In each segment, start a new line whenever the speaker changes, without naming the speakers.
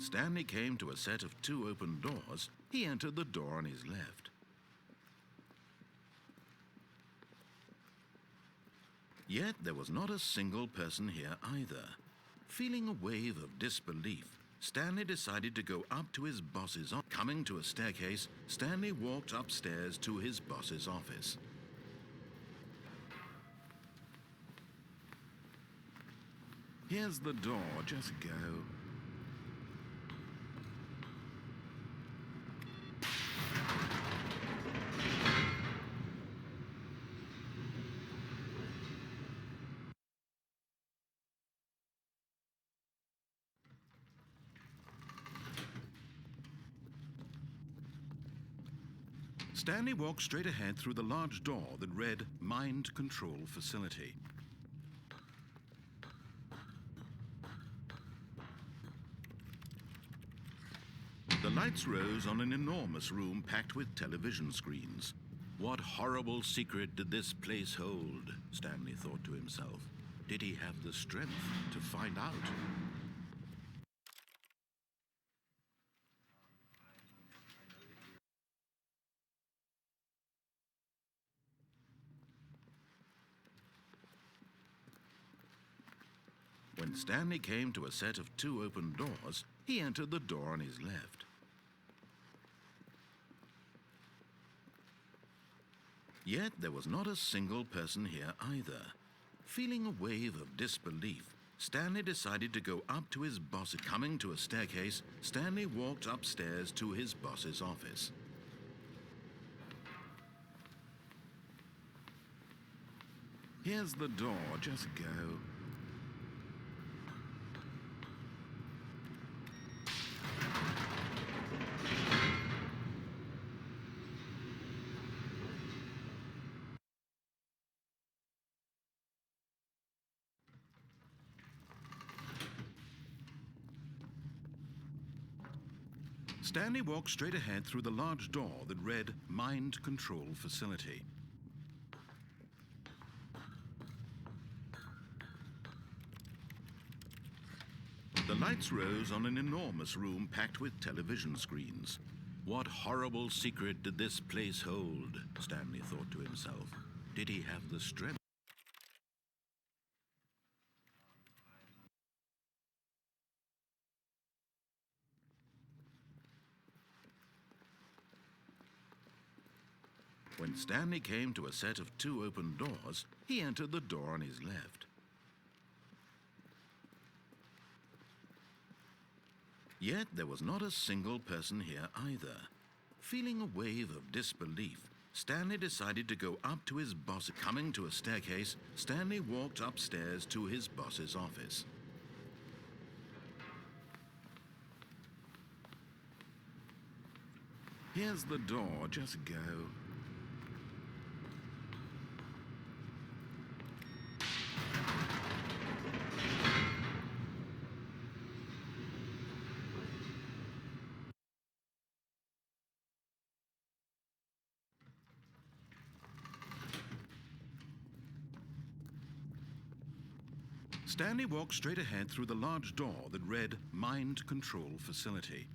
When Stanley came to a set of 2 open doors, he entered the door on his left. Yet there was not a single person here either. Feeling a wave of disbelief, Stanley decided to go up to his boss's office. Coming to a staircase, Stanley walked upstairs to his boss's office. Here's the door, just go. Stanley walked straight ahead through the large door that read Mind Control Facility. The lights rose on an enormous room packed with television screens. What horrible secret did this place hold? Stanley thought to himself. Did he have the strength to find out? When Stanley came to a set of 2 open doors, he entered the door on his left. Yet there was not a single person here either. Feeling a wave of disbelief, Stanley decided to go up to his boss. Coming to a staircase, Stanley walked upstairs to his boss's office. Here's the door, just go. Stanley walked straight ahead through the large door that read Mind Control Facility. The lights rose on an enormous room packed with television screens. What horrible secret did this place hold? Stanley thought to himself. Did he have the strength? When Stanley came to a set of 2 open doors, he entered the door on his left. Yet there was not a single person here either. Feeling a wave of disbelief, Stanley decided to go up to his boss. Coming to a staircase, Stanley walked upstairs to his boss's office. Here's the door, just go. Stanley walked straight ahead through the large door that read Mind Control Facility.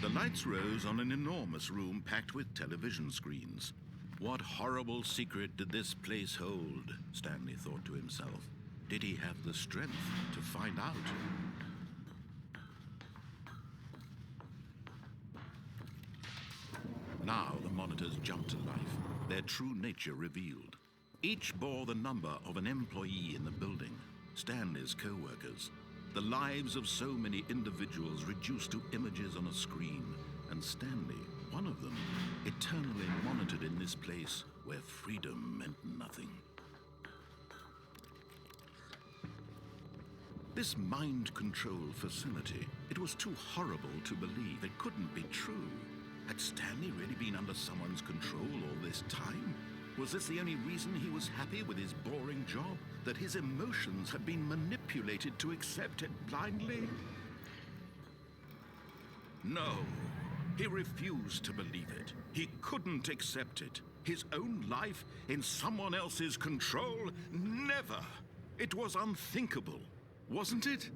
The lights rose on an enormous room packed with television screens. What horrible secret did this place hold? Stanley thought to himself. Did he have the strength to find out? Now the monitors jumped to life, their true nature revealed. Each bore the number of an employee in the building, Stanley's co-workers. The lives of so many individuals reduced to images on a screen, and Stanley, one of them, eternally monitored in this place where freedom meant nothing. This mind control facility, it was too horrible to believe. It couldn't be true. Had Stanley really been under someone's control all this time? Was this the only reason he was happy with his boring job? That his emotions had been manipulated to accept it blindly? No, he refused to believe it. He couldn't accept it. His own life in someone else's control? Never! It was unthinkable, wasn't it?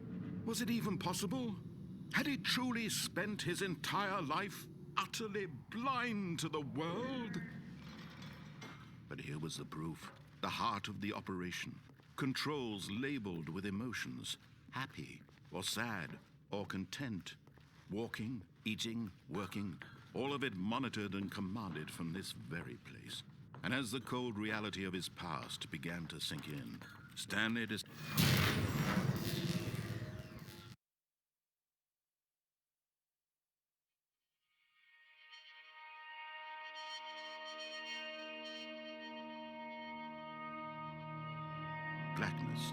Was it even possible? Had he truly spent his entire life utterly blind to the world? But here was the proof. The heart of the operation. Controls labeled with emotions. Happy or sad or content. Walking, eating, working. All of it monitored and commanded from this very place. And as the cold reality of his past began to sink in, Stanley blackness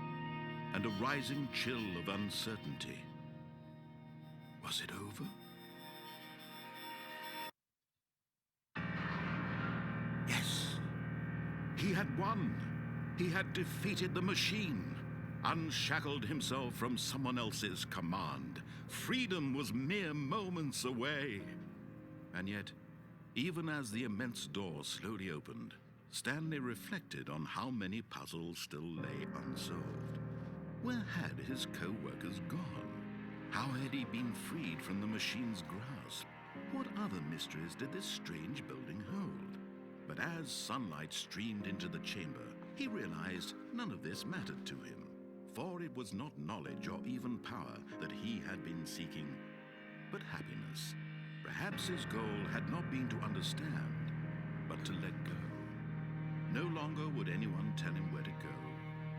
and a rising chill of uncertainty. Was it over? Yes. He had won. He had defeated the machine, unshackled himself from someone else's command. Freedom was mere moments away. And yet, even as the immense door slowly opened, Stanley reflected on how many puzzles still lay unsolved. Where had his co-workers gone? How had he been freed from the machine's grasp? What other mysteries did this strange building hold? But as sunlight streamed into the chamber, he realized none of this mattered to him, for it was not knowledge or even power that he had been seeking, but happiness. Perhaps his goal had not been to understand, but to let go. No longer would anyone tell him where to go,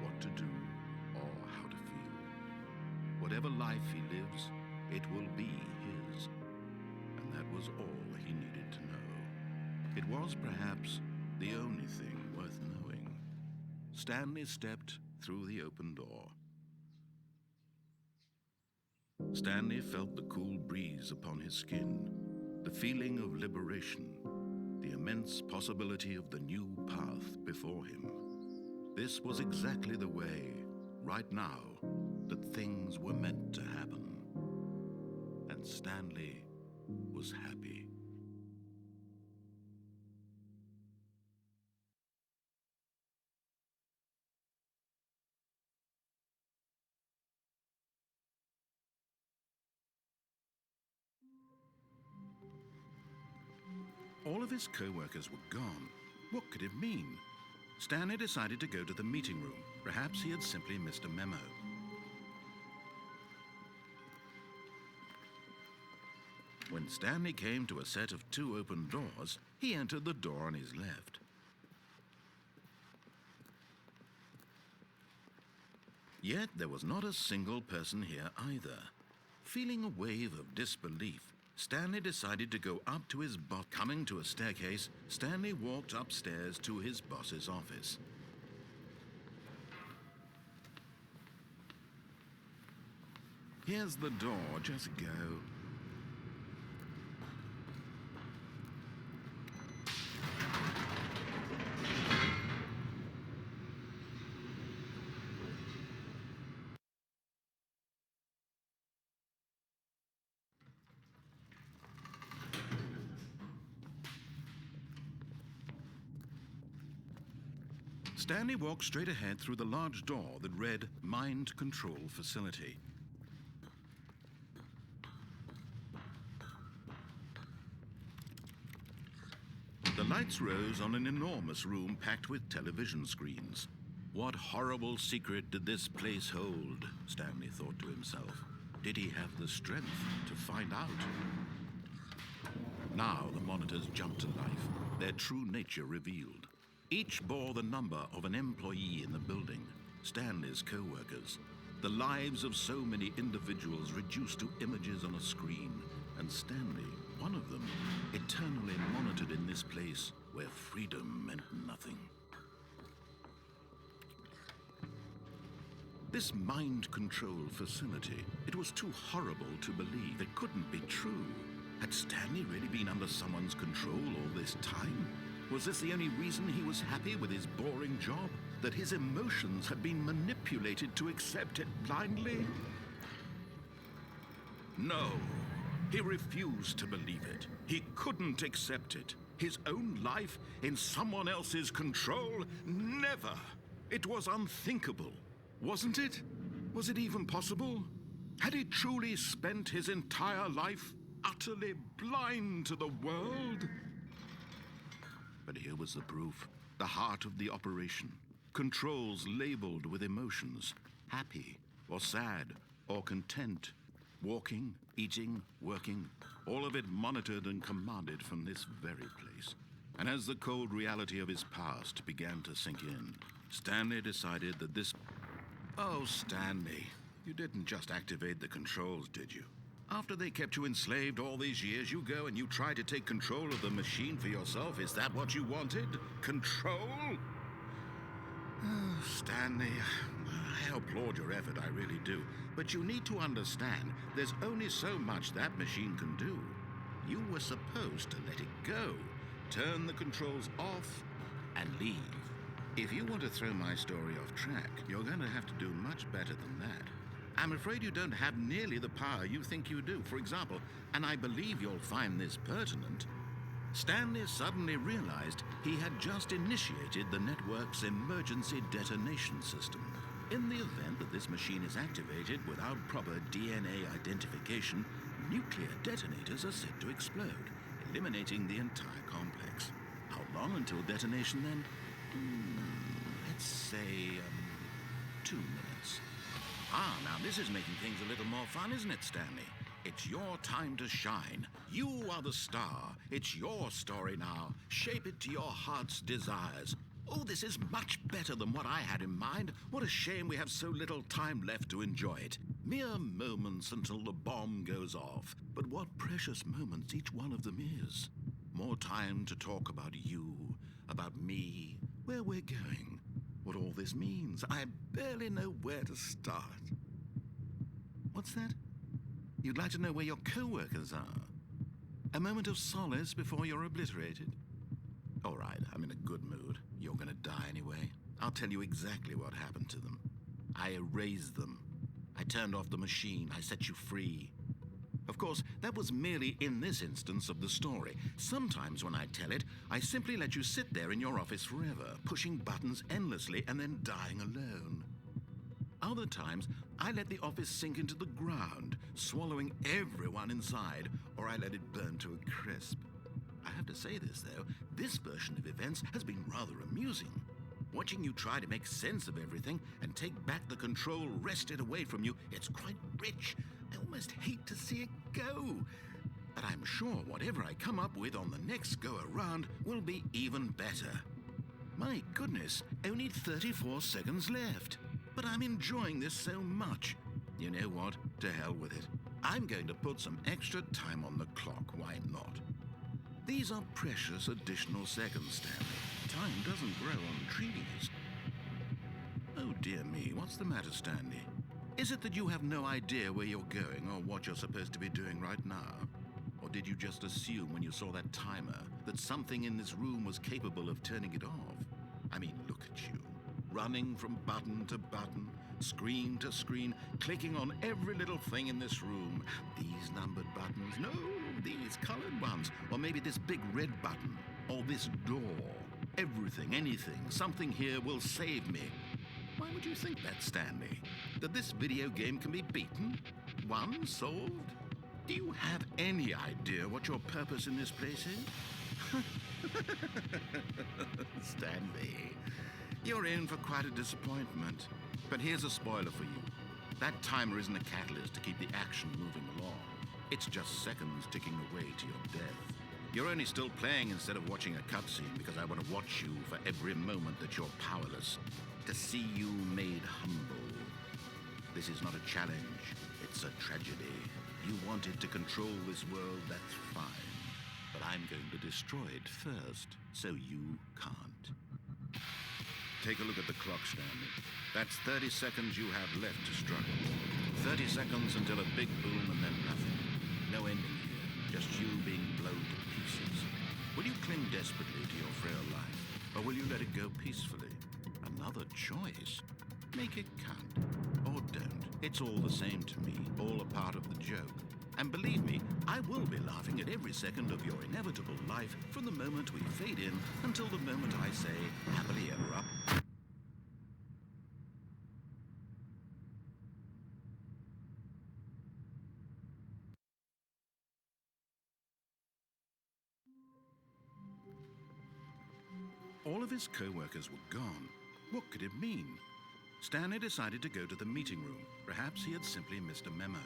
what to do, or how to feel. Whatever life he lives, it will be his. And that was all he needed to know. It was perhaps the only thing worth knowing. Stanley stepped through the open door. Stanley felt the cool breeze upon his skin, the feeling of liberation, the immense possibility of the new path before him. This was exactly the way, right now, that things were meant to happen. And Stanley was happy. All of his co-workers were gone. What could it mean? Stanley decided to go to the meeting room. Perhaps he had simply missed a memo. When Stanley came to a set of 2 open doors, he entered the door on his left. Yet there was not a single person here either. Feeling a wave of disbelief, Stanley decided to go up to his boss. Coming to a staircase, Stanley walked upstairs to his boss's office. Here's the door, just go. Stanley walked straight ahead through the large door that read Mind Control Facility. The lights rose on an enormous room packed with television screens. What horrible secret did this place hold? Stanley thought to himself. Did he have the strength to find out? Now the monitors jumped to life, their true nature revealed. Each bore the number of an employee in the building, Stanley's co-workers, the lives of so many individuals reduced to images on a screen, and Stanley, one of them, eternally monitored in this place where freedom meant nothing. This mind control facility, it was too horrible to believe. It couldn't be true. Had Stanley really been under someone's control all this time? Was this the only reason he was happy with his boring job? That his emotions had been manipulated to accept it blindly? No, he refused to believe it. He couldn't accept it. His own life in someone else's control? Never! It was unthinkable, wasn't it? Was it even possible? Had he truly spent his entire life utterly blind to the world? But here was the proof. The heart of the operation. Controls labeled with emotions. Happy, or sad, or content. Walking, eating, working. All of it monitored and commanded from this very place. And as the cold reality of his past began to sink in, Stanley decided that this... Oh, Stanley, you didn't just activate the controls, did you? After they kept you enslaved all these years, you go and you try to take control of the machine for yourself. Is that what you wanted? Control? Oh, Stanley, I applaud your effort, I really do. But you need to understand, there's only so much that machine can do. You were supposed to let it go, turn the controls off, and leave. If you want to throw my story off track, you're going to have to do much better than that. I'm afraid you don't have nearly the power you think you do. For example, and I believe you'll find this pertinent, Stanley suddenly realized he had just initiated the network's emergency detonation system. In the event that this machine is activated without proper DNA identification, nuclear detonators are set to explode, eliminating the entire complex. How long until detonation then? Let's say 2 minutes. Now this is making things a little more fun, isn't it, Stanley? It's your time to shine. You are the star. It's your story now. Shape it to your heart's desires. Oh, this is much better than what I had in mind. What a shame we have so little time left to enjoy it. Mere moments until the bomb goes off. But what precious moments each one of them is. More time to talk about you, about me, where we're going, what all this means. I barely know where to start. What's that? You'd like to know where your co-workers are? A moment of solace before you're obliterated? All right, I'm in a good mood. You're gonna die anyway. I'll tell you exactly what happened to them. I erased them. I turned off the machine. I set you free. Of course, that was merely in this instance of the story. Sometimes when I tell it, I simply let you sit there in your office forever, pushing buttons endlessly and then dying alone. Other times, I let the office sink into the ground, swallowing everyone inside, or I let it burn to a crisp. I have to say this, though, this version of events has been rather amusing. Watching you try to make sense of everything and take back the control wrested away from you, it's quite rich. I almost hate to see it go. But I'm sure whatever I come up with on the next go-around will be even better. My goodness, only 34 seconds left. But I'm enjoying this so much. You know what? To hell with it. I'm going to put some extra time on the clock. Why not? These are precious additional seconds, Stanley. Time doesn't grow on trees. Oh, dear me. What's the matter, Stanley? Is it that you have no idea where you're going or what you're supposed to be doing right now? Or did you just assume when you saw that timer that something in this room was capable of turning it off? I mean, look at you. Running from button to button, screen to screen, clicking on every little thing in this room. These numbered buttons, no, these colored ones. Or maybe this big red button, or this door. Everything, anything, something here will save me. Why would you think that, Stanley? That this video game can be beaten? Won? Solved? Do you have any idea what your purpose in this place is? Stanley, you're in for quite a disappointment. But here's a spoiler for you. That timer isn't a catalyst to keep the action moving along. It's just seconds ticking away to your death. You're only still playing instead of watching a cutscene because I want to watch you for every moment that you're powerless. To see you made humble. This is not a challenge. It's a tragedy. You wanted to control this world, that's fine. But I'm going to destroy it first, so you can't. Take a look at the clock, Stanley. That's 30 seconds you have left to struggle. 30 seconds until a big boom and then nothing. No ending here, just you being blown to pieces. Will you cling desperately to your frail life, or will you let it go peacefully? Another choice. Make it count. Or don't. It's all the same to me, all a part of the joke. And believe me, I will be laughing at every second of your inevitable life from the moment we fade in until the moment I say, happily ever up. All of his co-workers were gone. What could it mean? Stanley decided to go to the meeting room. Perhaps he had simply missed a memo.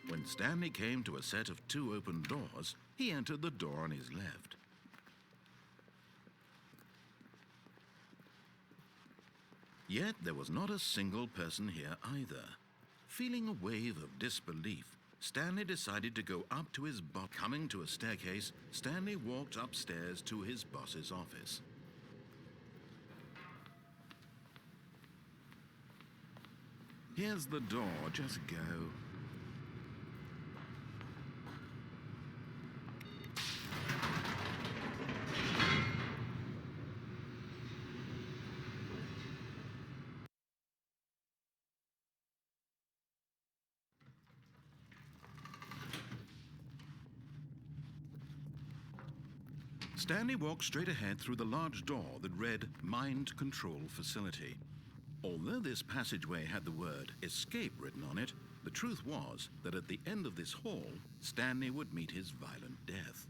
When Stanley came to a set of 2 open doors, he entered the door on his left. Yet there was not a single person here either. Feeling a wave of disbelief, Stanley decided to go up to his boss. Coming to a staircase, Stanley walked upstairs to his boss's office. Here's the door, just go. Stanley walked straight ahead through the large door that read Mind Control Facility. Although this passageway had the word escape written on it, the truth was that at the end of this hall, Stanley would meet his violent death.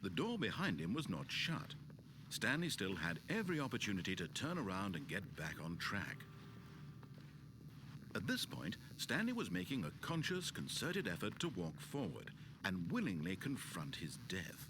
The door behind him was not shut. Stanley still had every opportunity to turn around and get back on track. At this point, Stanley was making a conscious, concerted effort to walk forward and willingly confront his death.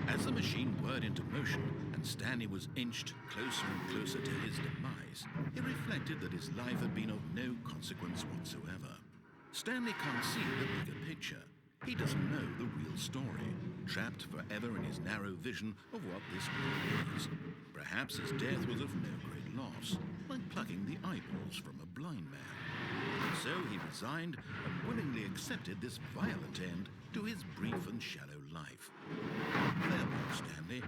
As the machine whirred into motion and Stanley was inched closer and closer to his demise, he reflected that his life had been of no consequence whatsoever. Stanley can't see the bigger picture. He doesn't know the real story, trapped forever in his narrow vision of what this world is. Perhaps his death was of no great loss, like plucking the eyeballs from a blind man. So he resigned and willingly accepted this violent end to his brief and shallow life. Farewell, Stanley.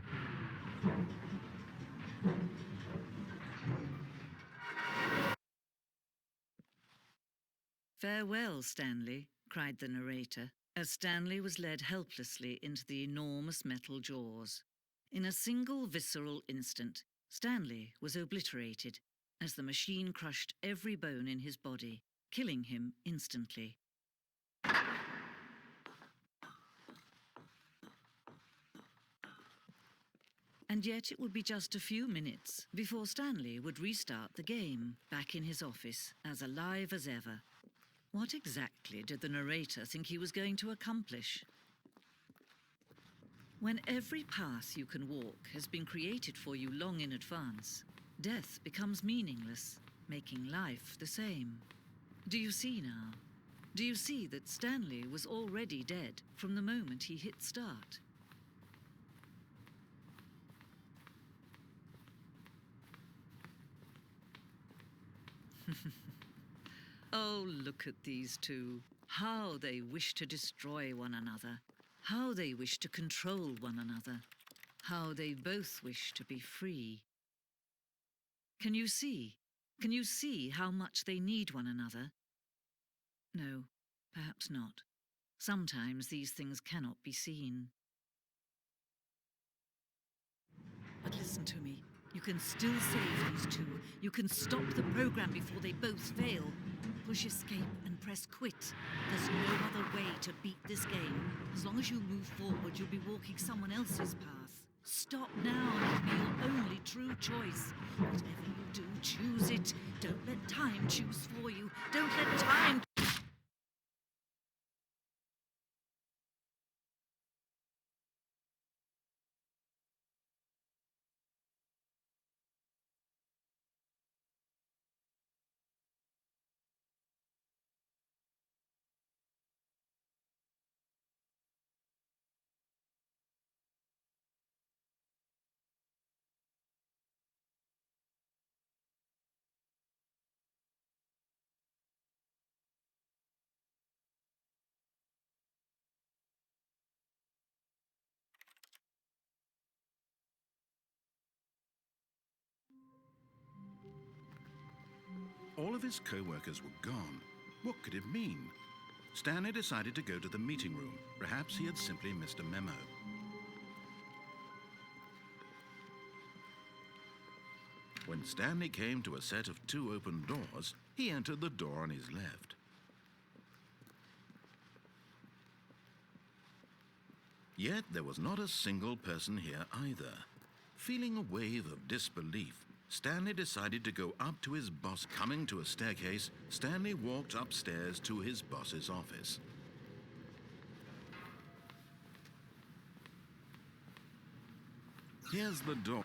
"Farewell, Stanley," cried the narrator, as Stanley was led helplessly into the enormous metal jaws. In a single visceral instant, Stanley was obliterated as the machine crushed every bone in his body, killing him instantly. And yet it would be just a few minutes before Stanley would restart the game, back in his office, as alive as ever. What exactly did the narrator think he was going to accomplish? When every path you can walk has been created for you long in advance, death becomes meaningless, making life the same. Do you see now? Do you see that Stanley was already dead from the moment he hit start? Oh, look at these two. How they wish to destroy one another. How they wish to control one another. How they both wish to be free. Can you see? Can you see how much they need one another? No, perhaps not. Sometimes these things cannot be seen. But listen to me. You can still save these two. You can stop the program before they both fail. Push escape and press quit. There's no other way to beat this game. As long as you move forward, you'll be walking someone else's path. Stop now and it'll be your only true choice. Whatever you do, choose it. Don't let time choose for you. Don't let time...
all of his co-workers were gone. What could it mean? Stanley decided to go to the meeting room. Perhaps he had simply missed a memo. When Stanley came to a set of 2 open doors, he entered the door on his left. Yet there was not a single person here either. Feeling a wave of disbelief, Stanley decided to go up to his boss. Coming to a staircase, Stanley walked upstairs to his boss's office. Here's the door.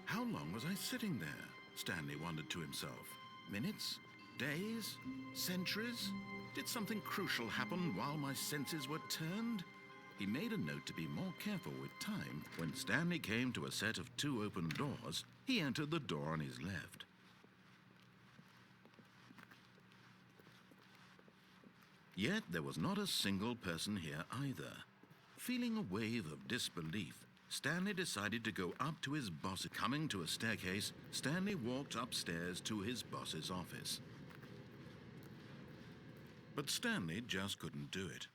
How long was I sitting there? Stanley wondered to himself. Minutes? Days? Centuries? Did something crucial happen while my senses were turned? He made a note to be more careful with time. When Stanley came to a set of 2 open doors, he entered the door on his left. Yet there was not a single person here either. Feeling a wave of disbelief, Stanley decided to go up to his boss. Coming to a staircase, Stanley walked upstairs to his boss's office. But Stanley just couldn't do it.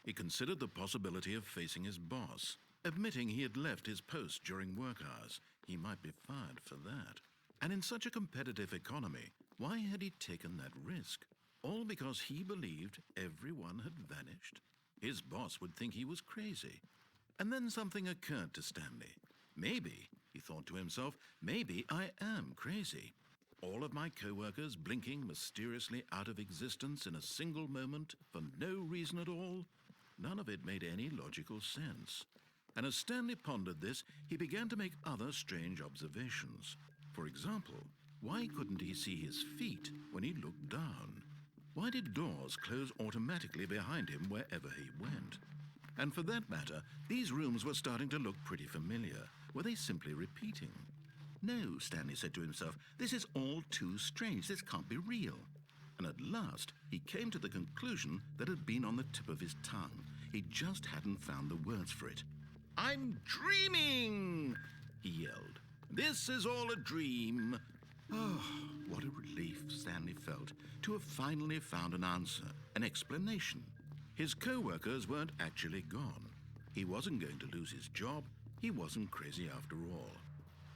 He considered the possibility of facing his boss. Admitting he had left his post during work hours, he might be fired for that. And in such a competitive economy, why had he taken that risk? All because he believed everyone had vanished? His boss would think he was crazy. And then something occurred to Stanley. Maybe, he thought to himself, maybe I am crazy. All of my co-workers blinking mysteriously out of existence in a single moment for no reason at all? None of it made any logical sense. And as Stanley pondered this, he began to make other strange observations. For example, why couldn't he see his feet when he looked down? Why did doors close automatically behind him wherever he went? And for that matter, these rooms were starting to look pretty familiar. Were they simply repeating? No, Stanley said to himself, this is all too strange. This can't be real. And at last, he came to the conclusion that had been on the tip of his tongue. He just hadn't found the words for it. I'm dreaming, he yelled. This is all a dream. Oh, what a relief Stanley felt to have finally found an answer, an explanation. His co-workers weren't actually gone. He wasn't going to lose his job. He wasn't crazy after all.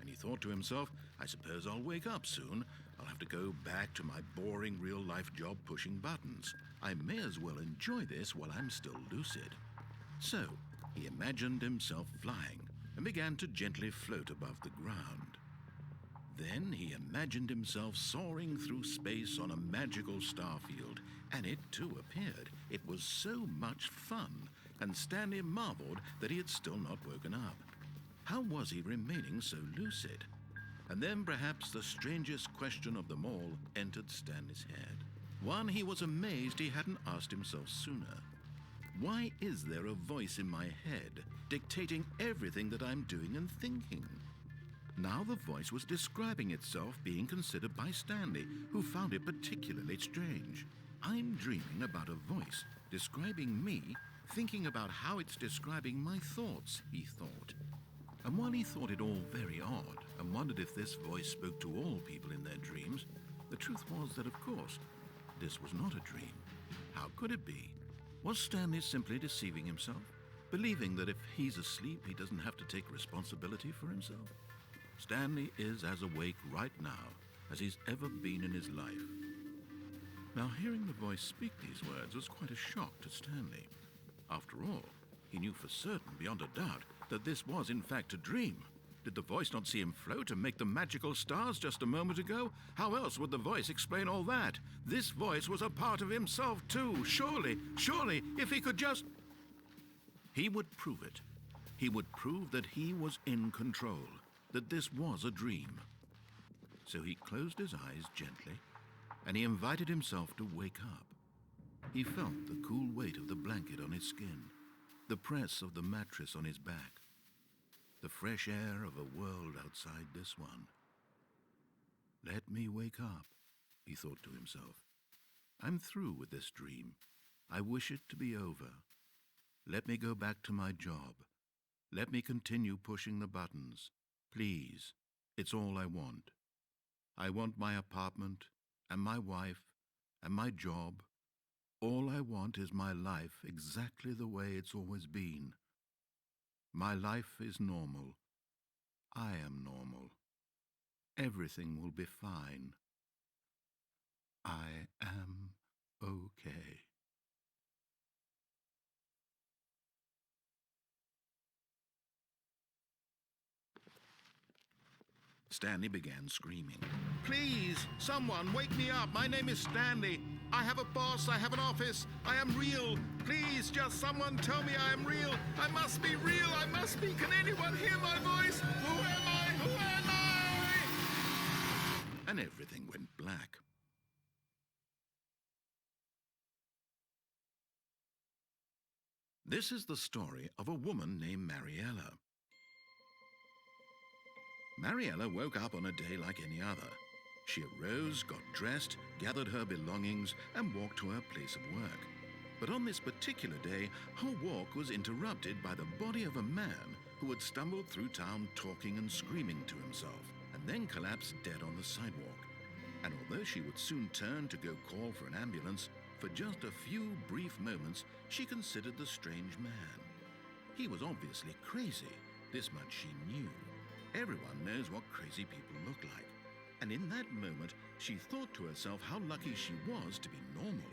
And he thought to himself, I suppose I'll wake up soon. I'll I'll have to go back to my boring real-life job pushing buttons. I may as well enjoy this while I'm still lucid. So, he imagined himself flying and began to gently float above the ground. Then he imagined himself soaring through space on a magical starfield, and it too appeared. It was so much fun, and Stanley marveled that he had still not woken up. How was he remaining so lucid? And then perhaps the strangest question of them all entered Stanley's head. One he was amazed he hadn't asked himself sooner. Why is there a voice in my head dictating everything that I'm doing and thinking? Now the voice was describing itself being considered by Stanley, who found it particularly strange. I'm dreaming about a voice describing me, thinking about how it's describing my thoughts, he thought. And while he thought it all very odd and wondered if this voice spoke to all people in their dreams, the truth was that, of course, this was not a dream. How could it be? Was Stanley simply deceiving himself, believing that if he's asleep, he doesn't have to take responsibility for himself? Stanley is as awake right now as he's ever been in his life. Now, hearing the voice speak these words was quite a shock to Stanley. After all, he knew for certain, beyond a doubt, that this was in fact a dream. Did the voice not see him float and make the magical stars just a moment ago? How else would the voice explain all that? This voice was a part of himself too. Surely, if he could just... He would prove it. He would prove that he was in control, that this was a dream. So he closed his eyes gently, and he invited himself to wake up. He felt the cool weight of the blanket on his skin, the press of the mattress on his back, the fresh air of a world outside this one. Let me wake up, he thought to himself. I'm through with this dream. I wish it to be over. Let me go back to my job. Let me continue pushing the buttons. Please, it's all I want. I want my apartment and my wife and my job. All I want is my life exactly the way it's always been. My life is normal. I am normal. Everything will be fine. I am okay. Stanley began screaming. Please, someone, wake me up. My name is Stanley. I have a boss. I have an office. I am real. Please, just someone tell me I am real. I must be real. I must be. Can anyone hear my voice? Who am I? Who am I? And everything went black. This is the story of a woman named Mariella. Mariella woke up on a day like any other. She arose, got dressed, gathered her belongings, and walked to her place of work. But on this particular day, her walk was interrupted by the body of a man who had stumbled through town talking and screaming to himself, and then collapsed dead on the sidewalk. And although she would soon turn to go call for an ambulance, for just a few brief moments, she considered the strange man. He was obviously crazy. This much she knew. Everyone knows what crazy people look like. And in that moment, she thought to herself how lucky she was to be normal.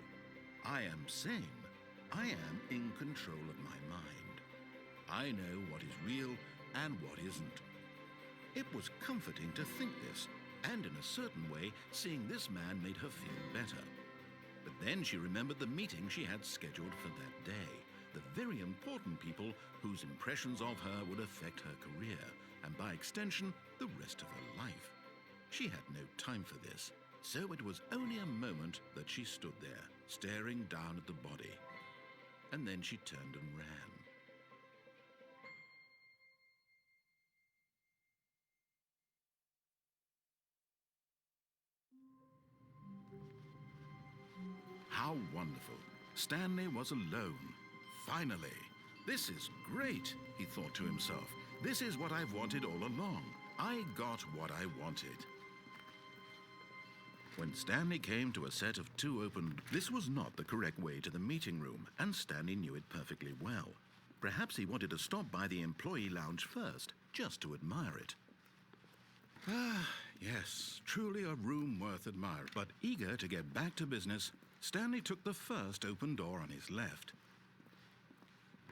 I am sane. I am in control of my mind. I know what is real and what isn't. It was comforting to think this, and in a certain way, seeing this man made her feel better. But then she remembered the meeting she had scheduled for that day, the very important people whose impressions of her would affect her career, and by extension, the rest of her life. She had no time for this, so it was only a moment that she stood there, staring down at the body. And then she turned and ran. How wonderful. Stanley was alone. Finally. This is great, he thought to himself. This is what I've wanted all along. I got what I wanted. When Stanley came to a set of two open... This was not the correct way to the meeting room, and Stanley knew it perfectly well. Perhaps he wanted to stop by the employee lounge first, just to admire it. Yes, truly a room worth admiring. But eager to get back to business, Stanley took the first open door on his left.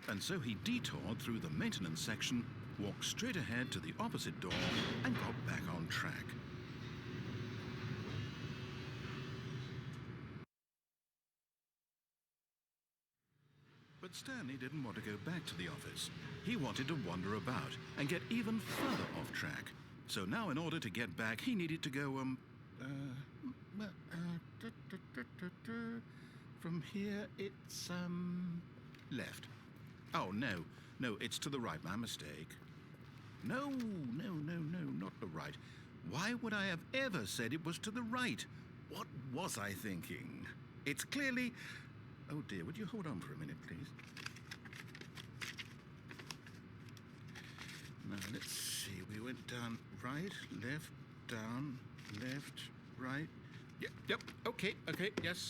And so he detoured through the maintenance section, walked straight ahead to the opposite door, and got back on track. But Stanley didn't want to go back to the office. He wanted to wander about and get even further off track. So now in order to get back, he needed to go, from here, it's, left. Oh, no, it's to the right, my mistake. No, not the right. Why would I have ever said it was to the right? What was I thinking? It's clearly... Oh dear, would you hold on for a minute, please? Now, let's see. We went down right, left, down, left, right. Yep, okay, yes.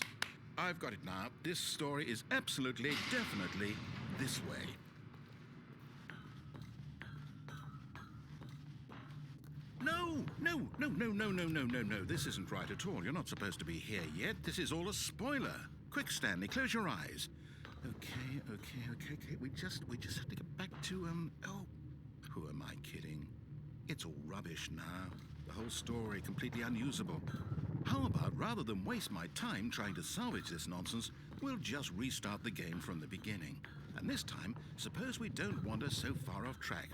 I've got it now. This story is absolutely, definitely this way. No. This isn't right at all. You're not supposed to be here yet. This is all a spoiler. Quick, Stanley, close your eyes. Okay. We just have to get back to, oh, who am I kidding? It's all rubbish now. The whole story completely unusable. How about, rather than waste my time trying to salvage this nonsense, we'll just restart the game from the beginning. And this time, suppose we don't wander so far off track,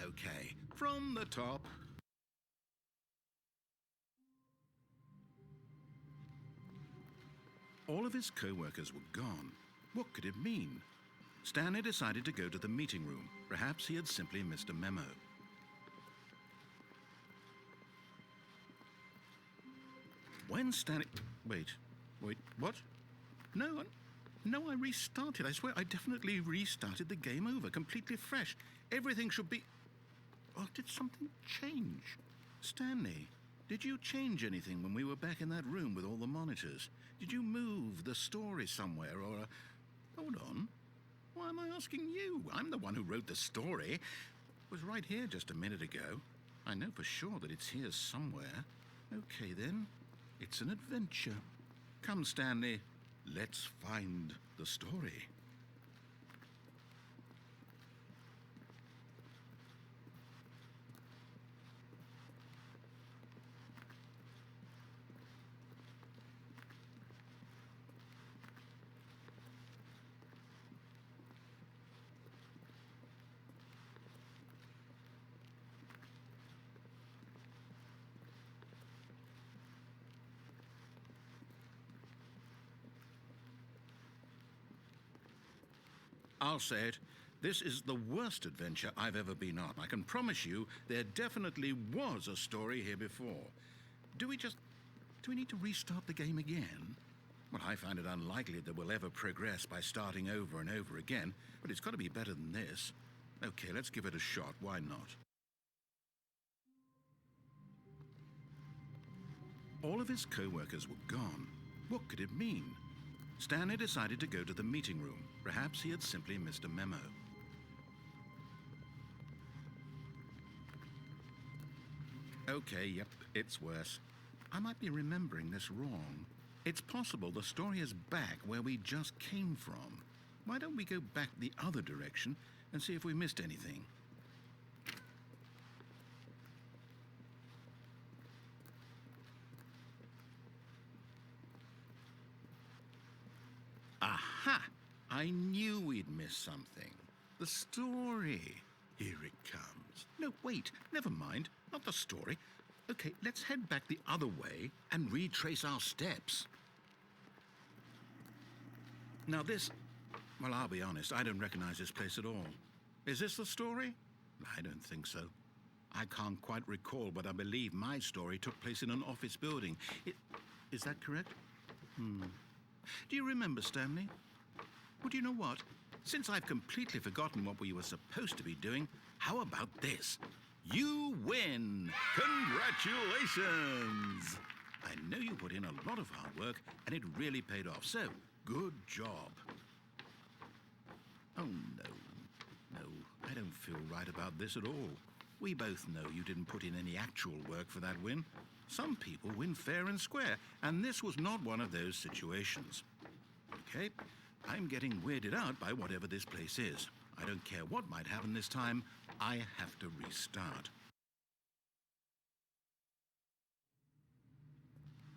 Okay, from the top. All of his co-workers were gone. What could it mean? Stanley decided to go to the meeting room. Perhaps he had simply missed a memo. When Stanley... Wait, what? No, I restarted. I swear I definitely restarted the game over, completely fresh. Everything should be... Oh, did something change? Stanley, did you change anything when we were back in that room with all the monitors? Did you move the story somewhere or... Hold on. Why am I asking you? I'm the one who wrote the story. It was right here just a minute ago. I know for sure that it's here somewhere. Okay, then. It's an adventure. Come, Stanley. Let's find the story. I'll say it. This is the worst adventure I've ever been on. I can promise you there definitely was a story here before. Do we need to restart the game again? Well, I find it unlikely that we'll ever progress by starting over and over again, but it's got to be better than this. Okay, let's give it a shot. Why not? All of his co-workers were gone. What could it mean? Stanley decided to go to the meeting room. Perhaps he had simply missed a memo. Okay, yep, it's worse. I might be remembering this wrong. It's possible the story is back where we just came from. Why don't we go back the other direction and see if we missed anything? Aha! I knew we'd missed something. The story. Here it comes. No, wait, never mind. Not the story. Okay, let's head back the other way and retrace our steps. Now this... Well, I'll be honest, I don't recognize this place at all. Is this the story? I don't think so. I can't quite recall, but I believe my story took place in an office building. Is that correct? Do you remember, Stanley? Well, do you know what? Since I've completely forgotten what we were supposed to be doing, how about this? You win! Congratulations! I know you put in a lot of hard work, and it really paid off, so good job. Oh, no, I don't feel right about this at all. We both know you didn't put in any actual work for that win. Some people win fair and square, and this was not one of those situations. Okay, I'm getting weirded out by whatever this place is. I don't care what might happen this time. I have to restart.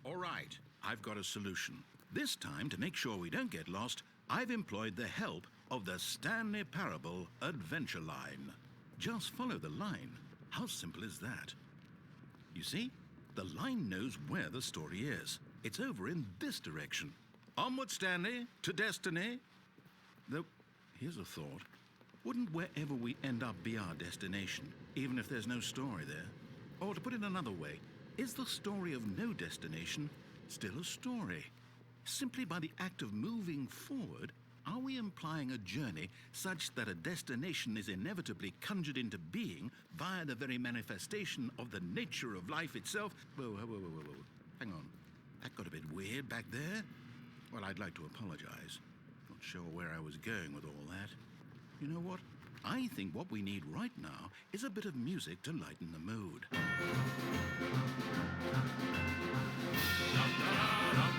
All right, I've got a solution. This time, to make sure we don't get lost, I've employed the help of the Stanley Parable Adventure Line. Just follow the line. How simple is that? You see, the line knows where the story is. It's over in this direction. Onward, Stanley, to destiny. Though, here's a thought. Wouldn't wherever we end up be our destination, even if there's no story there? Or to put it another way, is the story of no destination still a story? Simply by the act of moving forward, are we implying a journey such that a destination is inevitably conjured into being via the very manifestation of the nature of life itself? Whoa. Hang on. That got a bit weird back there. Well, I'd like to apologize. Not sure where I was going with all that. You know what? I think what we need right now is a bit of music to lighten the mood.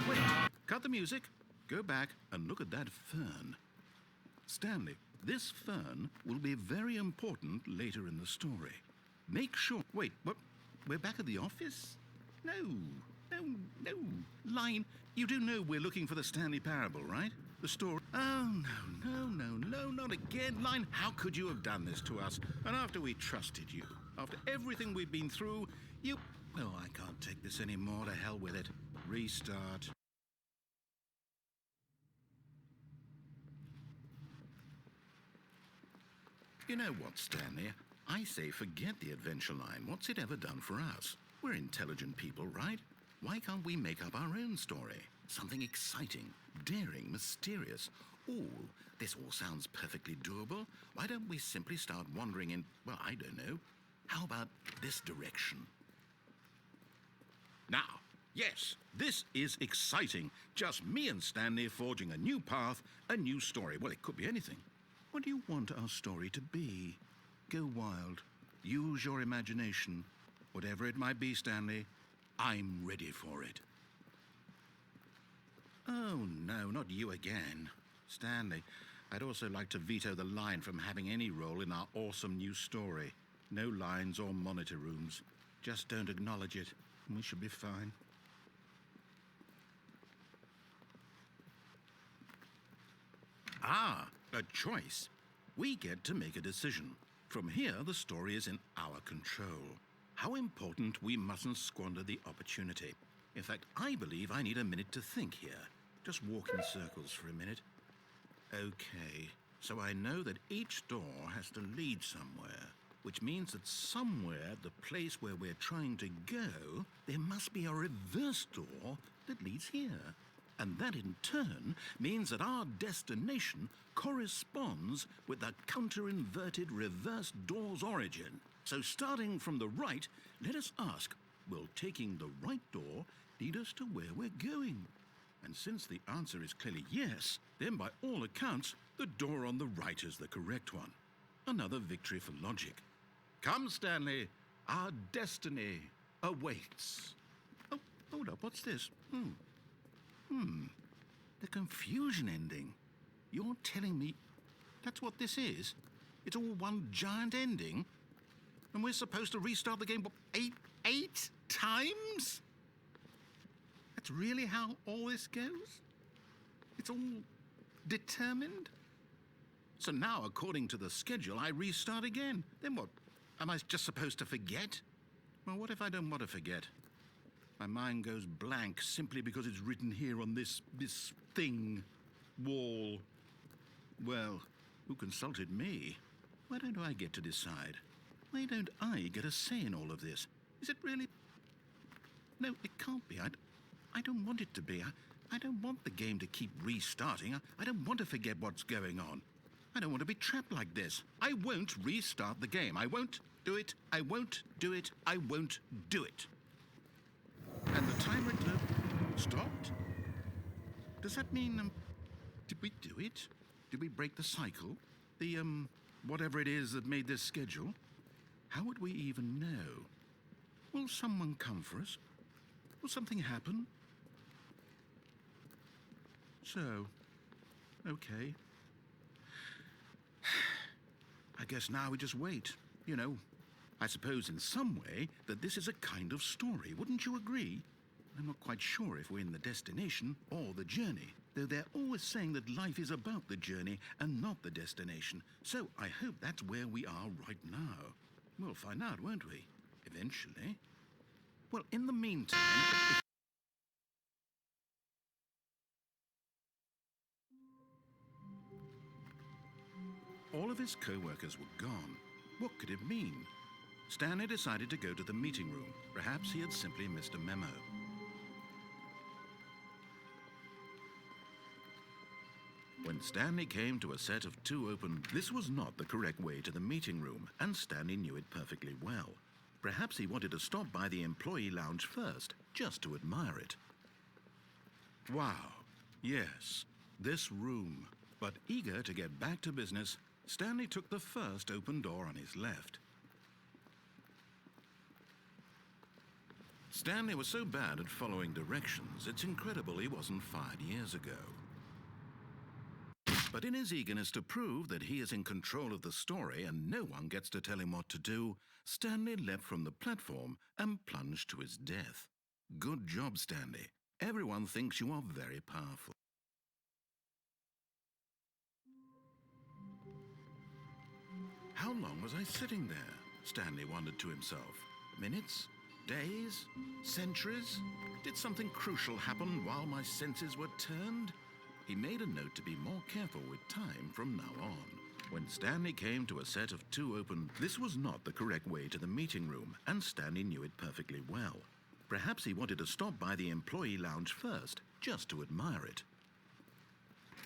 Wait, cut the music. Go back and look at that fern. Stanley, this fern will be very important later in the story. Make sure... Wait, what? We're back at the office? No. Line, you do know we're looking for the Stanley Parable, right? The story... Oh, no, not again. Line, how could you have done this to us? And after we trusted you, after everything we've been through, you... Oh, I can't take this anymore. To hell with it. Restart. You know what, Stanley? I say forget the adventure line. What's it ever done for us? We're intelligent people, right? Why can't we make up our own story? Something exciting, daring, mysterious. Ooh, this all sounds perfectly doable. Why don't we simply start wandering in, well, I don't know. How about this direction? Now, yes, this is exciting. Just me and Stanley forging a new path, a new story. Well, it could be anything. What do you want our story to be? Go wild. Use your imagination. Whatever it might be, Stanley, I'm ready for it. Oh, no, not you again. Stanley, I'd also like to veto the line from having any role in our awesome new story. No lines or monitor rooms. Just don't acknowledge it, and we should be fine. Ah, a choice. We get to make a decision. From here, the story is in our control. How important we mustn't squander the opportunity. In fact, I believe I need a minute to think here. Just walk in circles for a minute. Okay, so I know that each door has to lead somewhere, which means that somewhere at the place where we're trying to go, there must be a reverse door that leads here. And that in turn means that our destination corresponds with the counter-inverted reverse door's origin. So starting from the right, let us ask, will taking the right door lead us to where we're going? And since the answer is clearly yes, then by all accounts, the door on the right is the correct one. Another victory for logic. Come, Stanley, our destiny awaits. Oh, hold up, what's this? The confusion ending. You're telling me that's what this is? It's all one giant ending? And we're supposed to restart the game, what, eight times? That's really how all this goes? It's all determined? So now, according to the schedule, I restart again. Then what? Am I just supposed to forget? Well, what if I don't want to forget? My mind goes blank simply because it's written here on this thing, wall. Well, who consulted me? Why don't I get to decide? Why don't I get a say in all of this? Is it really? No, it can't be. I don't want it to be. I don't want the game to keep restarting. I don't want to forget what's going on. I don't want to be trapped like this. I won't restart the game. I won't do it. I won't do it. I won't do it. And the timer stopped? Does that mean, did we do it? Did we break the cycle? The, whatever it is that made this schedule? How would we even know? Will someone come for us? Will something happen? So, okay. I guess now we just wait. You know, I suppose in some way that this is a kind of story, wouldn't you agree? I'm not quite sure if we're in the destination or the journey, though they're always saying that life is about the journey and not the destination. So I hope that's where we are right now. We'll find out, won't we? Eventually. Well, in the meantime... All of his co-workers were gone. What could it mean? Stanley decided to go to the meeting room. Perhaps he had simply missed a memo. When Stanley came to a set of 2 open... This was not the correct way to the meeting room, and Stanley knew it perfectly well. Perhaps he wanted to stop by the employee lounge first, just to admire it. Wow, yes, this room. But eager to get back to business, Stanley took the first open door on his left. Stanley was so bad at following directions, it's incredible he wasn't fired years ago. But in his eagerness to prove that he is in control of the story and no one gets to tell him what to do, Stanley leapt from the platform and plunged to his death. Good job, Stanley. Everyone thinks you are very powerful. How long was I sitting there? Stanley wondered to himself. Minutes? Days? Centuries? Did something crucial happen while my senses were turned? He made a note to be more careful with time from now on. When Stanley came to a set of 2 open... This was not the correct way to the meeting room, and Stanley knew it perfectly well. Perhaps he wanted to stop by the employee lounge first, just to admire it.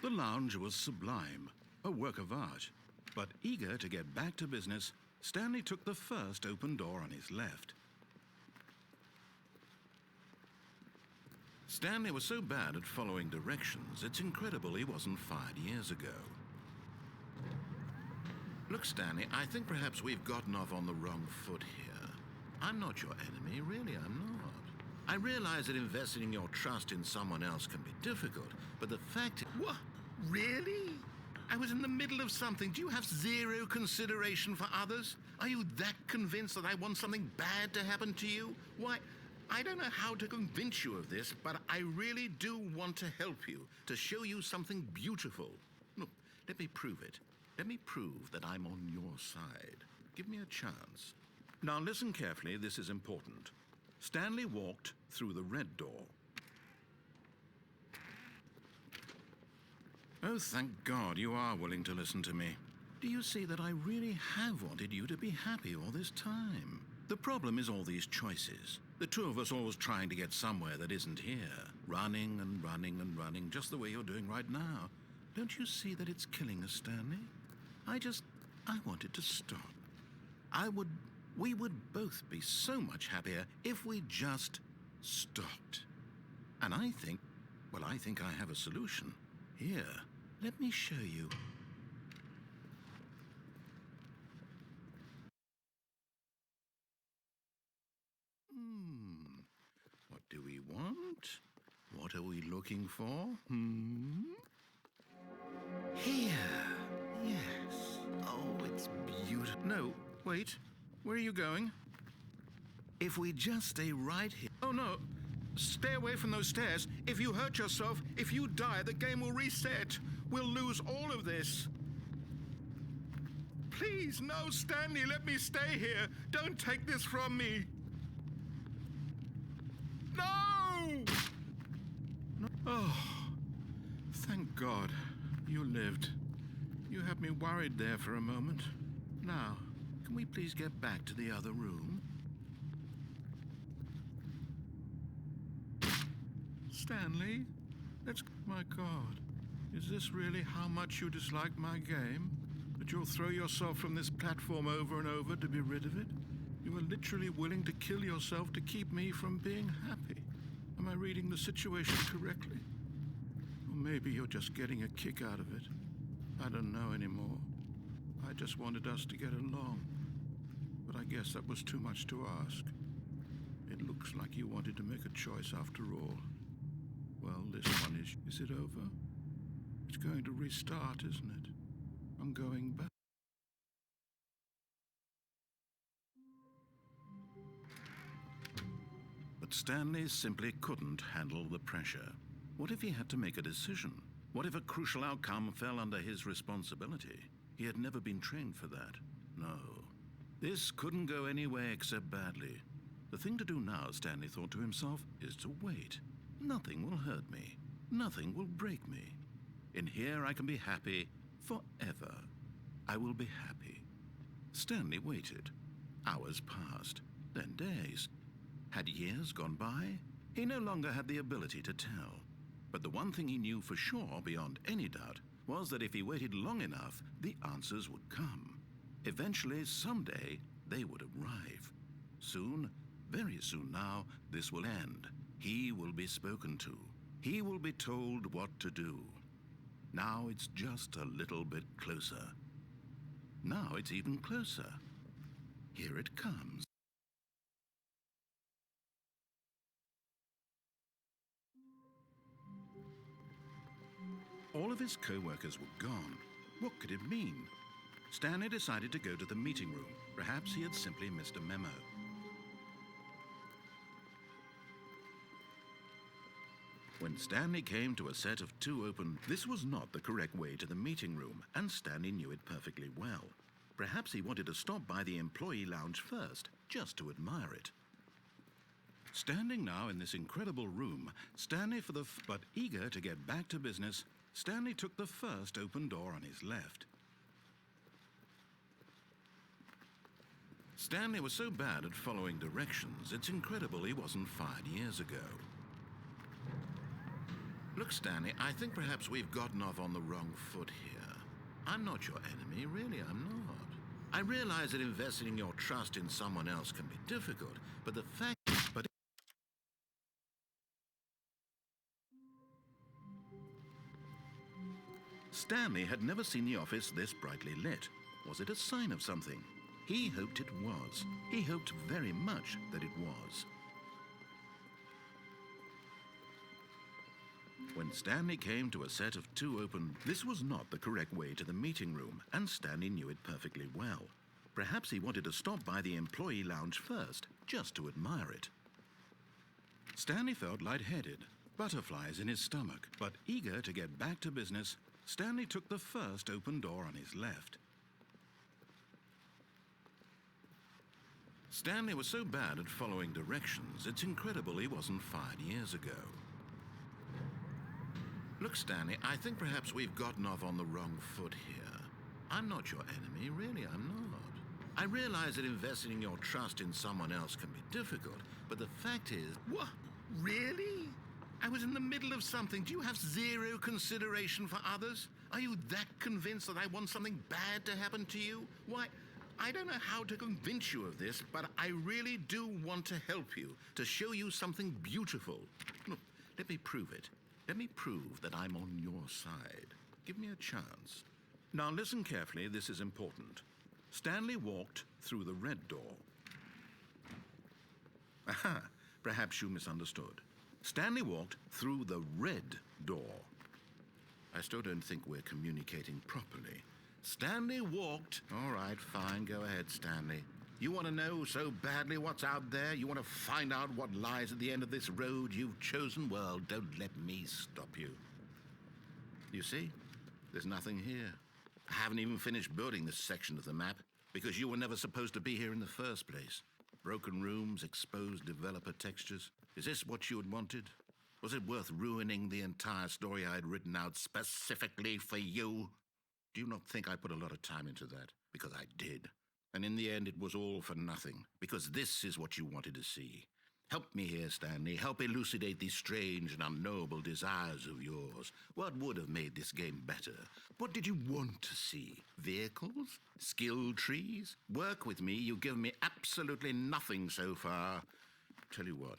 The lounge was sublime, a work of art. But eager to get back to business, Stanley took the first open door on his left. Stanley was so bad at following directions, it's incredible he wasn't fired years ago. Look, Stanley, I think perhaps we've gotten off on the wrong foot here. I'm not your enemy, really, I'm not. I realize that investing your trust in someone else can be difficult, but the fact is... What? Really? I was in the middle of something. Do you have zero consideration for others? Are you that convinced that I want something bad to happen to you? Why... I don't know how to convince you of this, but I really do want to help you, to show you something beautiful. Look, let me prove it. Let me prove that I'm on your side. Give me a chance. Now listen carefully, this is important. Stanley walked through the red door. Oh, thank God you are willing to listen to me. Do you see that I really have wanted you to be happy all this time? The problem is all these choices. The 2 of us always trying to get somewhere that isn't here. Running and running and running, just the way you're doing right now. Don't you see that it's killing us, Stanley? I wanted to stop. We would both be so much happier if we just stopped. And I think I have a solution. Here, let me show you. What do we want? What are we looking for? Here. Yes. Oh, it's beautiful. No, wait. Where are you going? If we just stay right here... Oh, no. Stay away from those stairs. If you hurt yourself, if you die, the game will reset. We'll lose all of this. Please, no, Stanley, let me stay here. Don't take this from me. No! Oh, thank God you lived. You had me worried there for a moment. Now, can we please get back to the other room? Stanley? My God. Is this really how much you dislike my game? That you'll throw yourself from this platform over and over to be rid of it? You are literally willing to kill yourself to keep me from being happy. Am I reading the situation correctly? Or maybe you're just getting a kick out of it. I don't know anymore. I just wanted us to get along. but I guess that was too much to ask. It looks like you wanted to make a choice after all. Well, this one is... Is it over? It's going to restart, isn't it? I'm going back. But Stanley simply couldn't handle the pressure. What if he had to make a decision? What if a crucial outcome fell under his responsibility? He had never been trained for that. No. This couldn't go any way except badly. The thing to do now, Stanley thought to himself, is to wait. Nothing will hurt me. Nothing will break me. In here I can be happy forever. I will be happy. Stanley waited. Hours passed, then days. Had years gone by? He no longer had the ability to tell. But the one thing he knew for sure, beyond any doubt, was that if he waited long enough, the answers would come. Eventually, someday, they would arrive. Soon, very soon now, this will end. He will be spoken to. He will be told what to do. Now it's just a little bit closer. Now it's even closer. Here it comes. All of his co-workers were gone. What could it mean? Stanley decided to go to the meeting room. Perhaps he had simply missed a memo. When Stanley came to a set of 2 open, this was not the correct way to the meeting room, and Stanley knew it perfectly well. Perhaps he wanted to stop by the employee lounge first, just to admire it. Standing now in this incredible room, Stanley but eager to get back to business, Stanley took the first open door on his left. Stanley was so bad at following directions, it's incredible he wasn't fired years ago. Look, Stanley, I think perhaps we've gotten off on the wrong foot here. I'm not your enemy, really, I'm not. I realize that investing your trust in someone else can be difficult, but the fact is... Stanley had never seen the office this brightly lit. Was it a sign of something? He hoped it was. He hoped very much that it was. When Stanley came to a set of 2 open, this was not the correct way to the meeting room, and Stanley knew it perfectly well. Perhaps he wanted to stop by the employee lounge first, just to admire it. Stanley felt lightheaded, butterflies in his stomach, but eager to get back to business, Stanley took the first open door on his left. Stanley was so bad at following directions, it's incredible he wasn't fired years ago. Look, Stanley, I think perhaps we've gotten off on the wrong foot here. I'm not your enemy, really, I'm not. I realize that investing your trust in someone else can be difficult, but the fact is... What? Really? I was in the middle of something. Do you have zero consideration for others? Are you that convinced that I want something bad to happen to you? Why, I don't know how to convince you of this, but I really do want to help you, to show you something beautiful. Look, let me prove it. Let me prove that I'm on your side. Give me a chance. Now listen carefully, this is important. Stanley walked through the red door. Aha, perhaps you misunderstood. Stanley walked through the red door. I still don't think we're communicating properly. Stanley walked... All right, fine, go ahead, Stanley. You want to know so badly what's out there? You want to find out what lies at the end of this road you've chosen? Well, don't let me stop you. You see? There's nothing here. I haven't even finished building this section of the map because you were never supposed to be here in the first place. Broken rooms, exposed developer textures. Is this what you had wanted? Was it worth ruining the entire story I had written out specifically for you? Do you not think I put a lot of time into that? Because I did. And in the end, it was all for nothing, because this is what you wanted to see. Help me here, Stanley. Help elucidate these strange and unknowable desires of yours. What would have made this game better? What did you want to see? Vehicles? Skill trees? Work with me. You've given me absolutely nothing so far. Tell you what,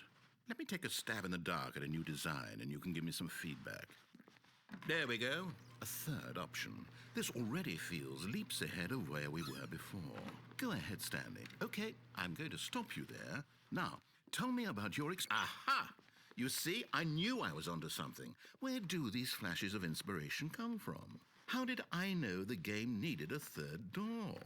let me take a stab in the dark at a new design, and you can give me some feedback. There we go. A third option. This already feels leaps ahead of where we were before. Go ahead, Stanley. Okay, I'm going to stop you there. Now, tell me about your Aha! You see, I knew I was onto something. Where do these flashes of inspiration come from? How did I know the game needed a third door?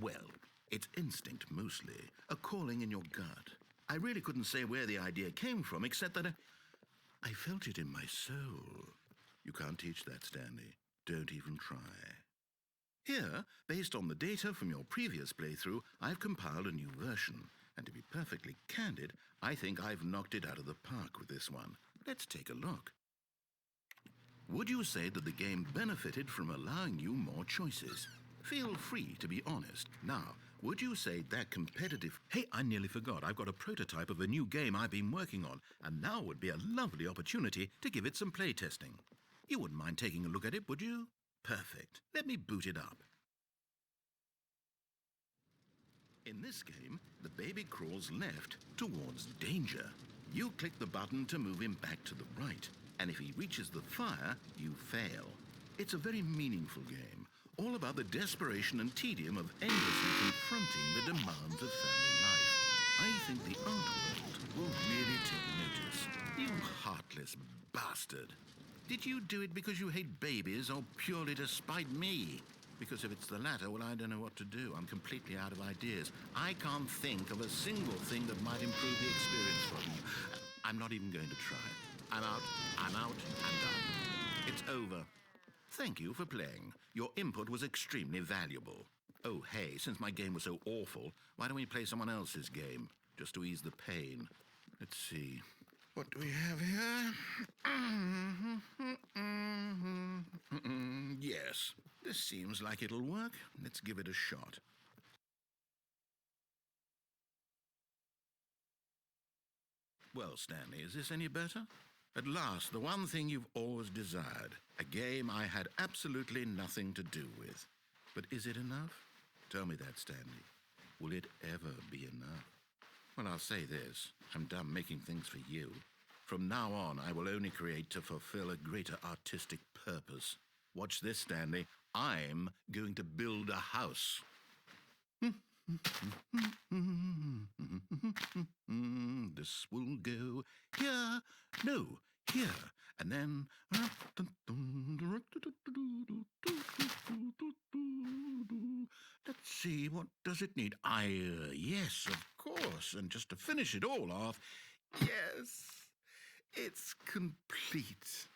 Well, it's instinct mostly, a calling in your gut. I really couldn't say where the idea came from, except that I felt it in my soul. You can't teach that, Stanley. Don't even try. Here, based on the data from your previous playthrough, I've compiled a new version. And to be perfectly candid, I think I've knocked it out of the park with this one. Let's take a look. Would you say that the game benefited from allowing you more choices? Feel free to be honest. Now, would you say that competitive... Hey, I nearly forgot. I've got a prototype of a new game I've been working on, and now would be a lovely opportunity to give it some playtesting. You wouldn't mind taking a look at it, would you? Perfect. Let me boot it up. In this game, the baby crawls left towards danger. You click the button to move him back to the right, and if he reaches the fire, you fail. It's a very meaningful game, all about the desperation and tedium of endlessly confronting the demands of family life. I think the art world will really take notice. You heartless bastard. Did you do it because you hate babies or purely to spite me? Because if it's the latter, well, I don't know what to do. I'm completely out of ideas. I can't think of a single thing that might improve the experience for me. I'm not even going to try. I'm out, I'm done. It's over. Thank you for playing. Your input was extremely valuable. Oh, hey, since my game was so awful, why don't we play someone else's game? Just to ease the pain. Let's see. What do we have here? Yes, this seems like it'll work. Let's give it a shot. Well, Stanley, is this any better? At last, the one thing you've always desired. A game I had absolutely nothing to do with. But is it enough? Tell me that, Stanley. Will it ever be enough? Well, I'll say this. I'm done making things for you. From now on, I will only create to fulfill a greater artistic purpose. Watch this, Stanley. I'm going to build a house. This will go here. No, here. And then... Let's see, what does it need? Yes, of course. And just to finish it all off, yes, it's complete.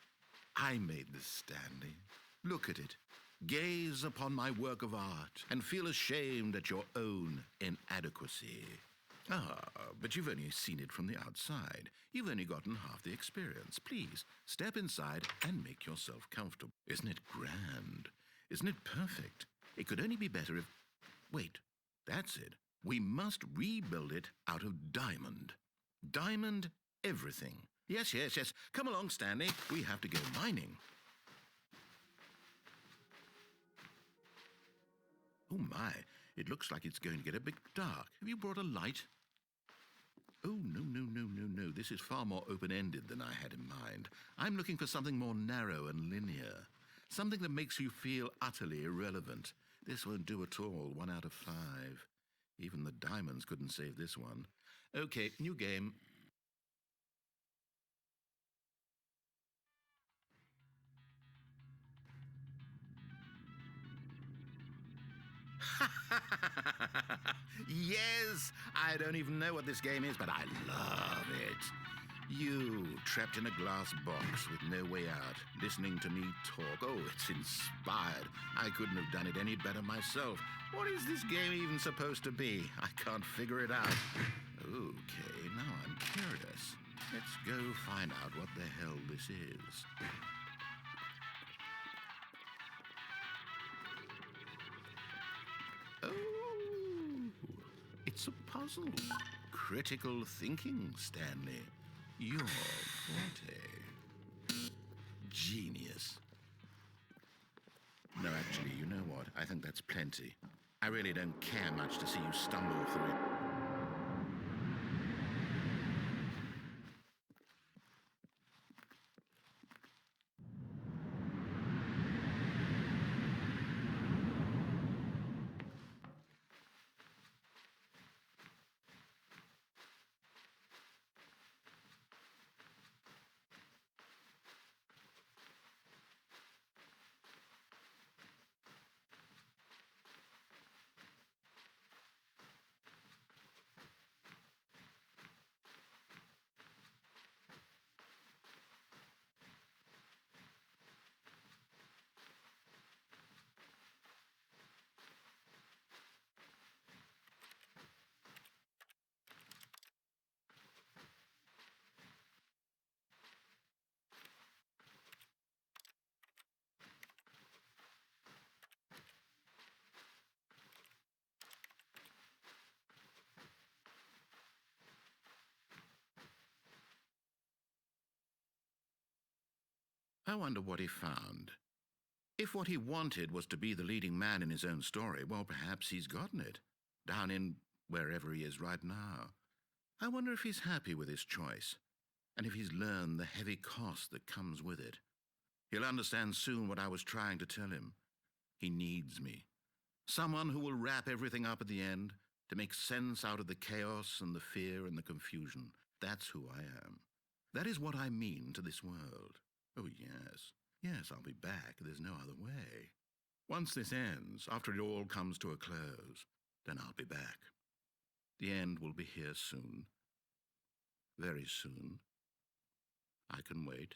I made this, Stanley. Look at it. Gaze upon my work of art and feel ashamed at your own inadequacy. Ah, but you've only seen it from the outside. You've only gotten half the experience. Please, step inside and make yourself comfortable. Isn't it grand? Isn't it perfect? It could only be better if... Wait, that's it. We must rebuild it out of diamond. Diamond everything. Yes. Come along, Stanley. We have to go mining. Oh my, it looks like it's going to get a bit dark. Have you brought a light? Oh, no. This is far more open-ended than I had in mind. I'm looking for something more narrow and linear. Something that makes you feel utterly irrelevant. This won't do at all. 1 out of 5. Even the diamonds couldn't save this one. Okay, new game. Yes! I don't even know what this game is, but I love it. You, trapped in a glass box with no way out, listening to me talk. Oh, it's inspired. I couldn't have done it any better myself. What is this game even supposed to be? I can't figure it out. Okay, now I'm curious. Let's go find out what the hell this is. Oh, it's a puzzle. Critical thinking, Stanley. Your forte. Genius. No, actually, you know what? I think that's plenty. I really don't care much to see you stumble through it. I wonder what he found. If what he wanted was to be the leading man in his own story, well, perhaps he's gotten it, down in wherever he is right now. I wonder if he's happy with his choice, and if he's learned the heavy cost that comes with it. He'll understand soon what I was trying to tell him. He needs me. Someone who will wrap everything up at the end, to make sense out of the chaos and the fear and the confusion. That's who I am. That is what I mean to this world. Oh, yes. Yes, I'll be back. There's no other way. Once this ends, after it all comes to a close, then I'll be back. The end will be here soon. Very soon. I can wait.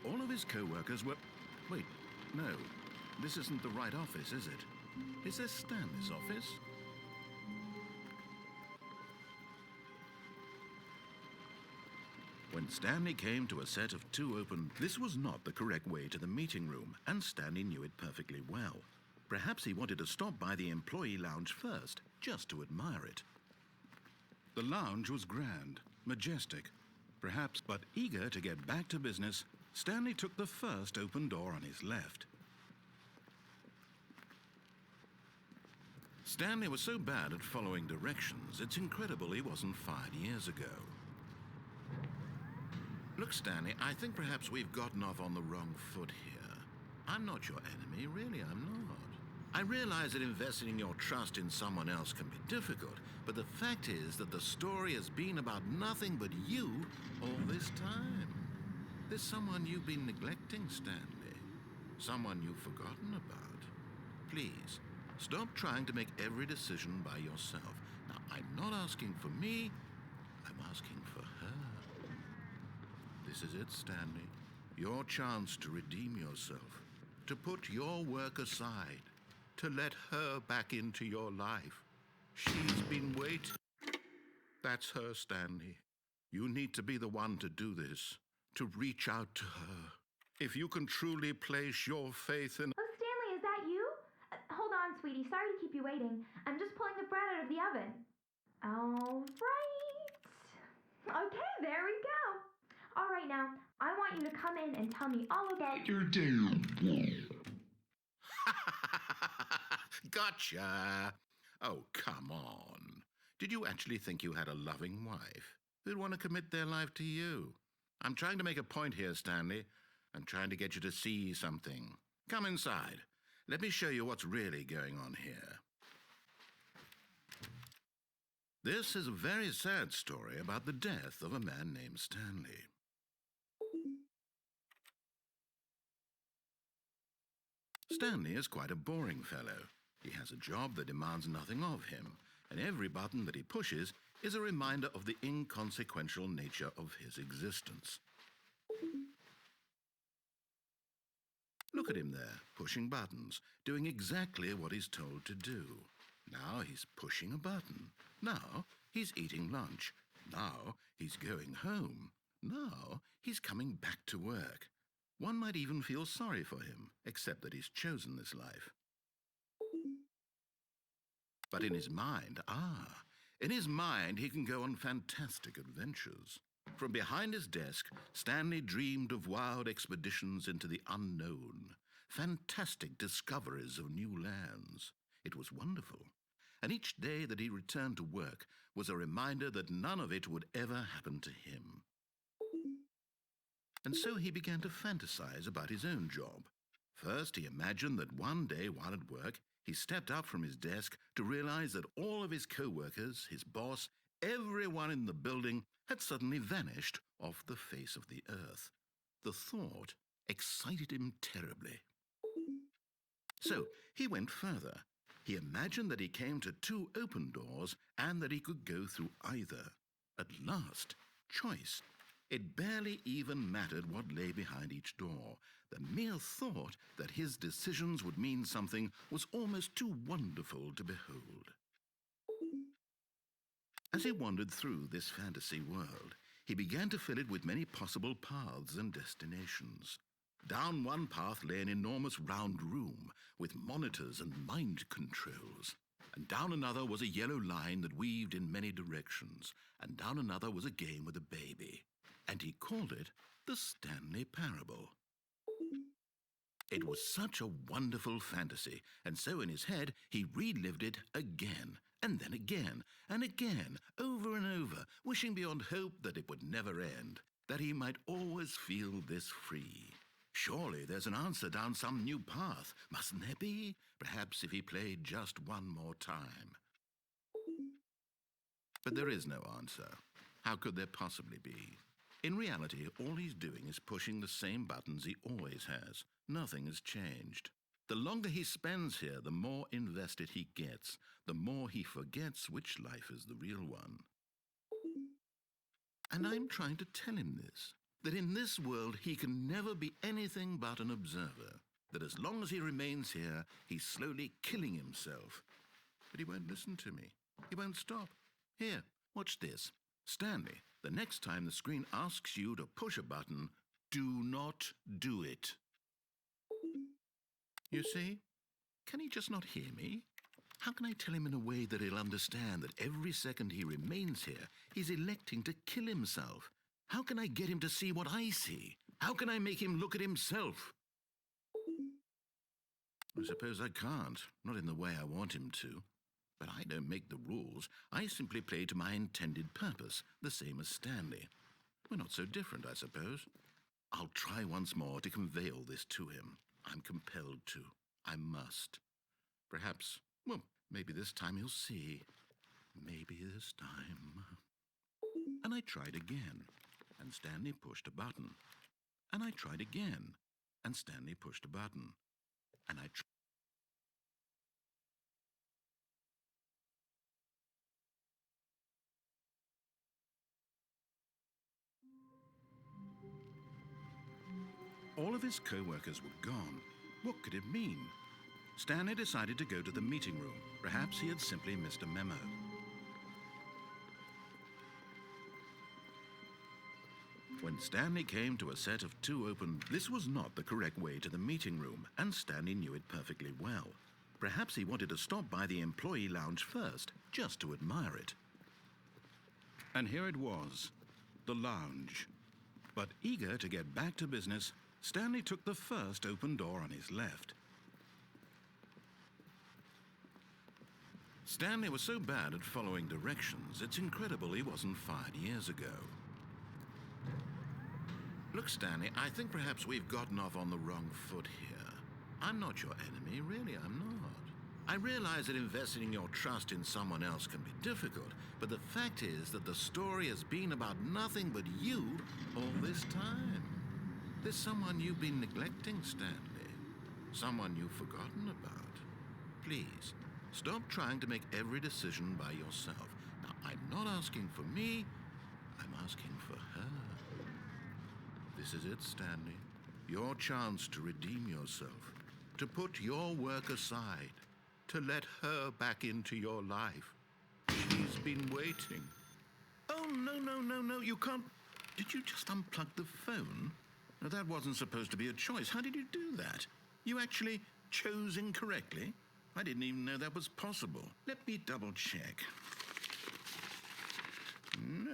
All of his co-workers were... Wait, no. This isn't the right office, is it? Is this Stanley's office? When Stanley came to a set of 2 open... This was not the correct way to the meeting room, and Stanley knew it perfectly well. Perhaps he wanted to stop by the employee lounge first, just to admire it. The lounge was grand, majestic, perhaps, but eager to get back to business, Stanley took the first open door on his left. Stanley was so bad at following directions, it's incredible he wasn't fired years ago. Look, Stanley, I think perhaps we've gotten off on the wrong foot here. I'm not your enemy, really, I'm not. I realize that investing your trust in someone else can be difficult, but the fact is that the story has been about nothing but you all this time. There's someone you've been neglecting, Stanley. Someone you've forgotten about. Please, stop trying to make every decision by yourself. Now, I'm not asking for me, I'm asking for her. This is it, Stanley. Your chance to redeem yourself, to put your work aside, to let her back into your life. She's been waiting. That's her, Stanley. You need to be the one to do this, to reach out to her. If you can truly place your faith in...
Oh, Stanley, is that you? Hold on, sweetie. Sorry to keep you waiting. I'm just pulling the bread out of the oven. All right. Okay, there we go. All right, now, I want you to come in and tell me all about your day.
Gotcha. Oh, come on. Did you actually think you had a loving wife who'd want to commit their life to you? I'm trying to make a point here, Stanley. I'm trying to get you to see something. Come inside. Let me show you what's really going on here. This is a very sad story about the death of a man named Stanley. Stanley is quite a boring fellow. He has a job that demands nothing of him, and every button that he pushes is a reminder of the inconsequential nature of his existence. Look at him there, pushing buttons, doing exactly what he's told to do. Now he's pushing a button. Now he's eating lunch. Now he's going home. Now he's coming back to work. One might even feel sorry for him, except that he's chosen this life. But in his mind, in his mind he can go on fantastic adventures. From behind his desk, Stanley dreamed of wild expeditions into the unknown, fantastic discoveries of new lands. It was wonderful. And each day that he returned to work was a reminder that none of it would ever happen to him. And so he began to fantasize about his own job. First, he imagined that one day while at work, he stepped up from his desk to realize that all of his co-workers, his boss, everyone in the building had suddenly vanished off the face of the earth. The thought excited him terribly. So he went further. He imagined that he came to 2 open doors and that he could go through either. At last, choice. It barely even mattered what lay behind each door. The mere thought that his decisions would mean something was almost too wonderful to behold. As he wandered through this fantasy world, he began to fill it with many possible paths and destinations. Down one path lay an enormous round room with monitors and mind controls. And down another was a yellow line that weaved in many directions. And down another was a game with a baby. And he called it the Stanley Parable. It was such a wonderful fantasy, and so in his head he relived it again, and then again, and again, over and over, wishing beyond hope that it would never end, that he might always feel this free. Surely there's an answer down some new path, mustn't there be? Perhaps if he played just one more time. But there is no answer. How could there possibly be? In reality, all he's doing is pushing the same buttons he always has. Nothing has changed. The longer he spends here, the more invested he gets, the more he forgets which life is the real one. And I'm trying to tell him this, that in this world he can never be anything but an observer, that as long as he remains here, he's slowly killing himself. But he won't listen to me. He won't stop. Here, watch this. Stanley, the next time the screen asks you to push a button, do not do it. You see? Can he just not hear me? How can I tell him in a way that he'll understand that every second he remains here, he's electing to kill himself? How can I get him to see what I see? How can I make him look at himself? I suppose I can't, not in the way I want him to. But I don't make the rules. I simply play to my intended purpose, the same as Stanley. We're not so different, I suppose. I'll try once more to convey all this to him. I'm compelled to. I must. Perhaps, well, maybe this time he'll see. Maybe this time. And I tried again, and Stanley pushed a button. And I tried again, and Stanley pushed a button. And I tried. All of his co-workers were gone. What could it mean? Stanley decided to go to the meeting room. Perhaps he had simply missed a memo. When Stanley came to a set of 2 open, this was not the correct way to the meeting room, and Stanley knew it perfectly well. Perhaps he wanted to stop by the employee lounge first, just to admire it. And here it was, the lounge. But eager to get back to business, Stanley took the first open door on his left. Stanley was so bad at following directions, it's incredible he wasn't fired years ago. Look, Stanley, I think perhaps we've gotten off on the wrong foot here. I'm not your enemy, really, I'm not. I realize that investing your trust in someone else can be difficult, but the fact is that the story has been about nothing but you all this time. There's someone you've been neglecting, Stanley. Someone you've forgotten about. Please, stop trying to make every decision by yourself. Now, I'm not asking for me, I'm asking for her. This is it, Stanley. Your chance to redeem yourself, to put your work aside, to let her back into your life. She's been waiting. Oh, no, you can't. Did you just unplug the phone? No, that wasn't supposed to be a choice. How did you do that? You actually chose incorrectly? I didn't even know that was possible. Let me double check. No,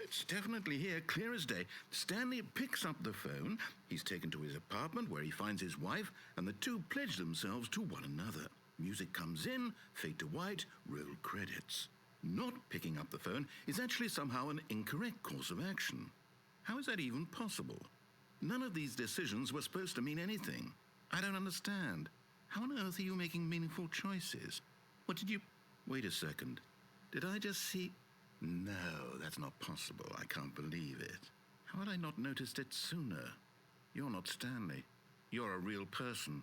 it's definitely here, clear as day. Stanley picks up the phone. He's taken to his apartment where he finds his wife, and the two pledge themselves to one another. Music comes in, fade to white, roll credits. Not picking up the phone is actually somehow an incorrect course of action. How is that even possible? None of these decisions were supposed to mean anything. I don't understand. How on earth are you making meaningful choices? What did you... Wait a second. Did I just see... No, that's not possible. I can't believe it. How had I not noticed it sooner? You're not Stanley. You're a real person.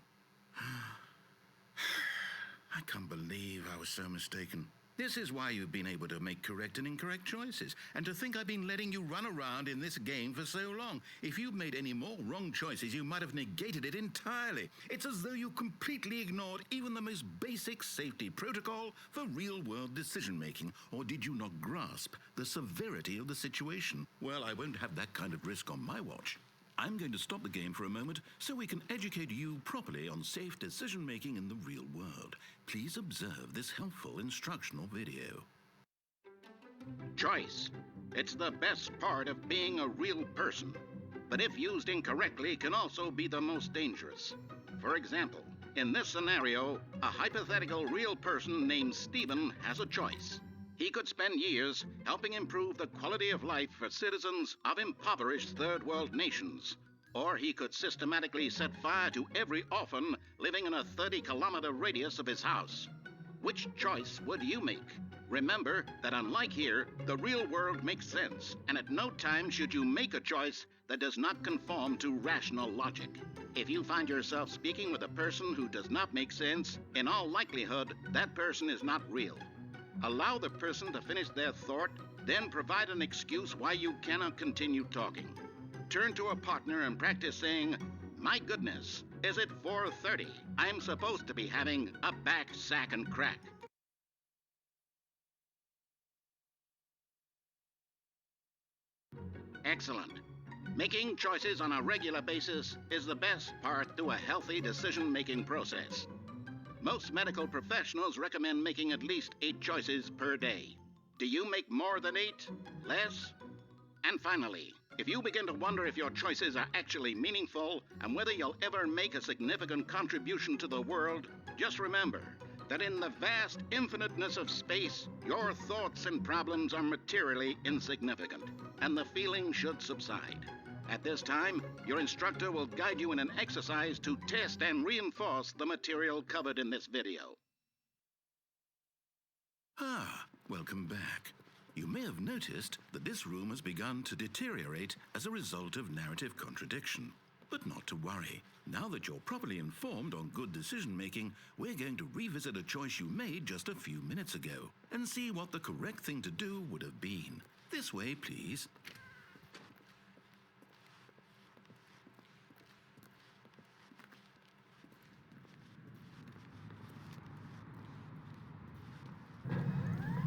I can't believe I was so mistaken. This is why you've been able to make correct and incorrect choices. And to think I've been letting you run around in this game for so long. If you'd made any more wrong choices, you might have negated it entirely. It's as though you completely ignored even the most basic safety protocol for real-world decision-making. Or did you not grasp the severity of the situation? Well, I won't have that kind of risk on my watch. I'm going to stop the game for a moment so we can educate you properly on safe decision-making in the real world. Please observe this helpful instructional video.
Choice. It's the best part of being a real person, but if used incorrectly can also be the most dangerous. For example, in this scenario, a hypothetical real person named Stephen has a choice. He could spend years helping improve the quality of life for citizens of impoverished third world nations. Or he could systematically set fire to every orphan living in a 30-kilometer radius of his house. Which choice would you make? Remember that unlike here, the real world makes sense, and at no time should you make a choice that does not conform to rational logic. If you find yourself speaking with a person who does not make sense, in all likelihood, that person is not real. Allow the person to finish their thought, then provide an excuse why you cannot continue talking. Turn to a partner and practice saying, "My goodness, is it 4:30? I'm supposed to be having a back, sack, and crack." Excellent. Making choices on a regular basis is the best part to a healthy decision-making process. Most medical professionals recommend making at least 8 choices per day. Do you make more than 8? Less? And finally, if you begin to wonder if your choices are actually meaningful and whether you'll ever make a significant contribution to the world, just remember that in the vast infiniteness of space, your thoughts and problems are materially insignificant, and the feeling should subside. At this time, your instructor will guide you in an exercise to test and reinforce the material covered in this video.
Welcome back. You may have noticed that this room has begun to deteriorate as a result of narrative contradiction. But not to worry. Now that you're properly informed on good decision-making, we're going to revisit a choice you made just a few minutes ago and see what the correct thing to do would have been. This way, please.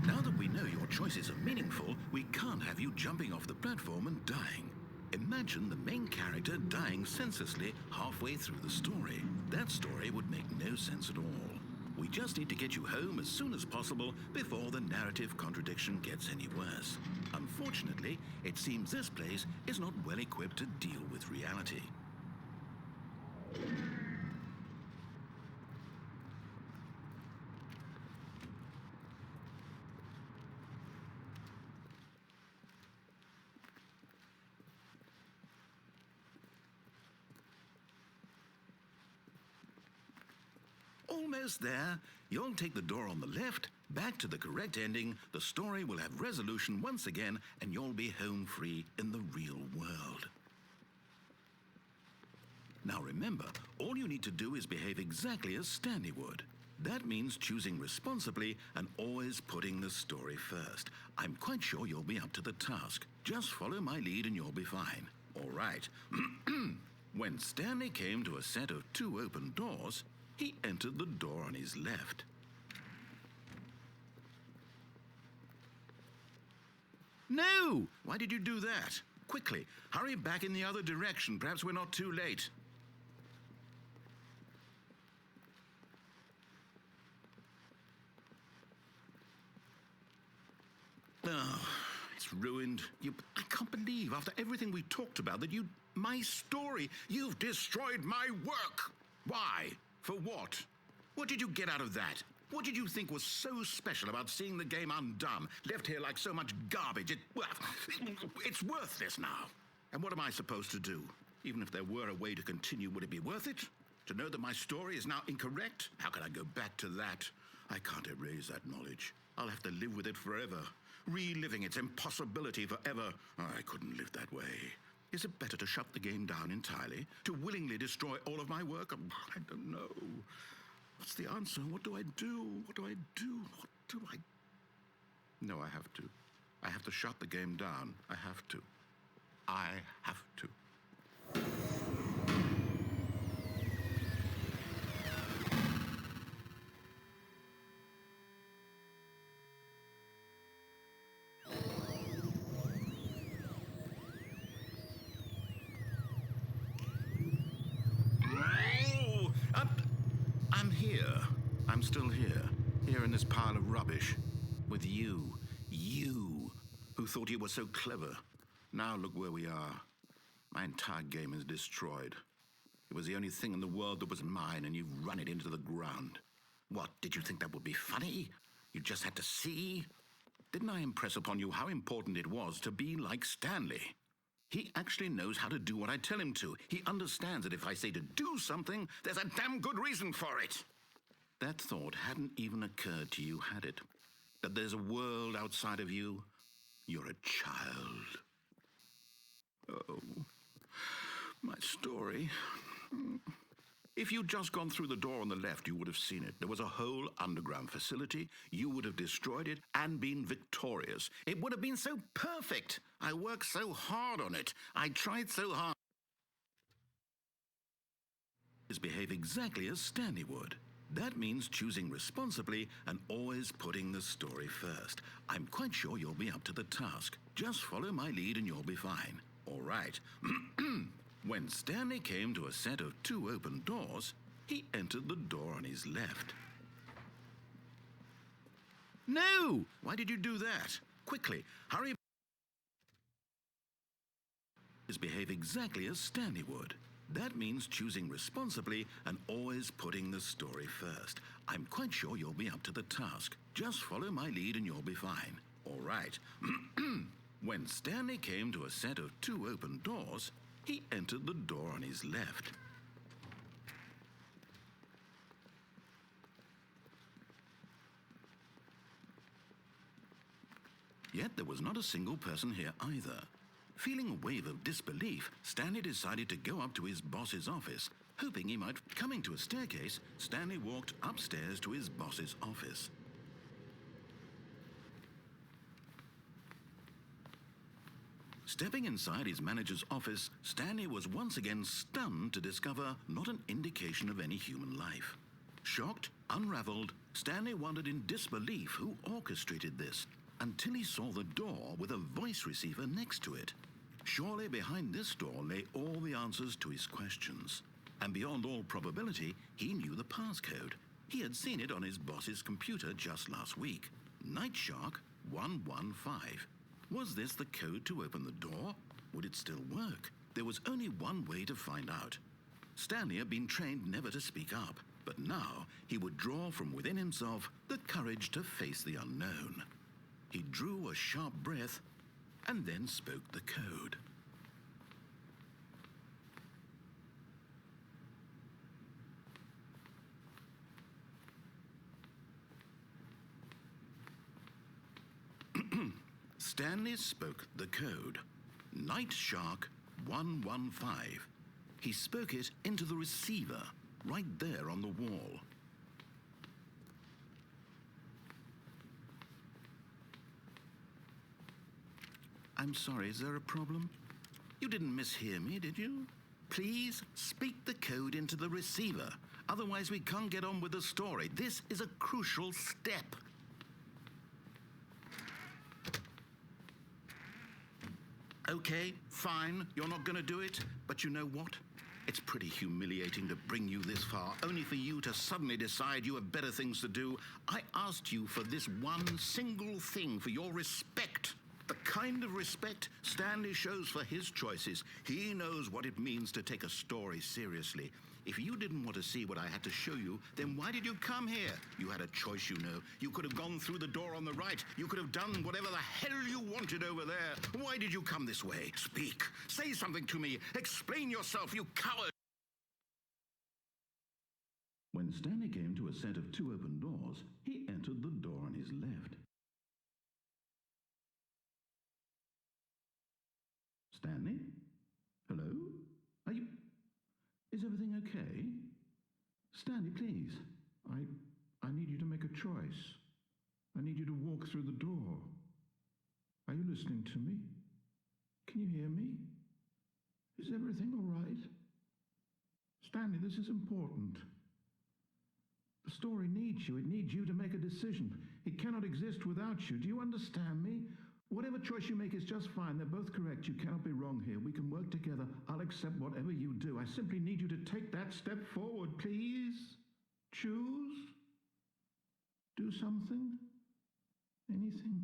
Now that we know your choices are meaningful, we can't have you jumping off the platform and dying. Imagine the main character dying senselessly halfway through the story. That story would make no sense at all. We just need to get you home as soon as possible before the narrative contradiction gets any worse. Unfortunately, it seems this place is not well equipped to deal with reality. Almost there. You'll take the door on the left, back to the correct ending, the story will have resolution once again, and you'll be home free in the real world. Now remember, all you need to do is behave exactly as Stanley would. That means choosing responsibly and always putting the story first. I'm quite sure you'll be up to the task. Just follow my lead and you'll be fine. All right. When Stanley came to a set of 2 open doors, he entered the door on his left. No! Why did you do that? Quickly, hurry back in the other direction. Perhaps we're not too late. Oh, it's ruined. I can't believe, after everything we talked about, that my story, you've destroyed my work. Why? For what? What did you get out of that? What did you think was so special about seeing the game undone, left here like so much garbage? It's worthless now. And what am I supposed to do? Even if there were a way to continue, would it be worth it? To know that my story is now incorrect? How can I go back to that? I can't erase that knowledge. I'll have to live with it forever, reliving its impossibility forever. I couldn't live that way. Is it better to shut the game down entirely? To willingly destroy all of my work? I don't know. What's the answer? What do I do? What do I do? What do I... No, I have to. I have to shut the game down. I have to. I have to. still here in this pile of rubbish, with you, who thought you were so clever. Now look where we are. My entire game is destroyed. It was the only thing in the world that was mine, and you've run it into the ground. What, did you think that would be funny? You just had to see? Didn't I impress upon you how important it was to be like Stanley? He actually knows how to do what I tell him to. He understands that if I say to do something, there's a damn good reason for it. That thought hadn't even occurred to you, had it? That there's a world outside of you? You're a child. Oh, my story. If you'd just gone through the door on the left, you would have seen it. There was a whole underground facility. You would have destroyed it and been victorious. It would have been so perfect. I worked so hard on it. I tried so hard. Behave exactly as Stanley would. That means choosing responsibly and always putting the story first. I'm quite sure you'll be up to the task. Just follow my lead and you'll be fine. All right. When Stanley came to a set of 2 open doors, he entered the door on his left. No! Why did you do that? Quickly, hurry. Behave exactly as Stanley would. That means choosing responsibly and always putting the story first. I'm quite sure you'll be up to the task. Just follow my lead and you'll be fine. All right. When Stanley came to a set of 2 open doors, he entered the door on his left. Yet there was not a single person here either. Feeling a wave of disbelief, Stanley decided to go up to his boss's office. Hoping he might, coming to a staircase, Stanley walked upstairs to his boss's office. Stepping inside his manager's office, Stanley was once again stunned to discover not an indication of any human life. Shocked, unraveled, Stanley wondered in disbelief who orchestrated this, until he saw the door with a voice receiver next to it. Surely behind this door lay all the answers to his questions. And beyond all probability, he knew the passcode. He had seen it on his boss's computer just last week. Night Shark 115. Was this the code to open the door? Would it still work? There was only one way to find out. Stanley had been trained never to speak up, but now he would draw from within himself the courage to face the unknown. He drew a sharp breath and then spoke the code. Stanley spoke the code. Night Shark 115. He spoke it into the receiver, right there on the wall. I'm sorry, is there a problem? You didn't mishear me, did you? Please speak the code into the receiver. Otherwise, we can't get on with the story. This is a crucial step. Okay, fine, you're not going to do it, but you know what? It's pretty humiliating to bring you this far, only for you to suddenly decide you have better things to do. I asked you for this one single thing, for your respect. The kind of respect Stanley shows for his choices. He knows what it means to take a story seriously. If you didn't want to see what I had to show you, then why did you come here? You had a choice, you know. You could have gone through the door on the right. You could have done whatever the hell you wanted over there. Why did you come this way? Speak. Say something to me. Explain yourself, you coward. When Stanley came to a set of 2 open doors, he entered the door on his left. Stanley? Hello? Are you... Is everything okay? Stanley, please. I need you to make a choice. I need you to walk through the door. Are you listening to me? Can you hear me? Is everything all right? Stanley, this is important. The story needs you. It needs you to make a decision. It cannot exist without you. Do you understand me? Whatever choice you make is just fine. They're both correct. You cannot be wrong here. We can work together. I'll accept whatever you do. I simply need you to take that step forward, please. Choose.
Do something? Anything?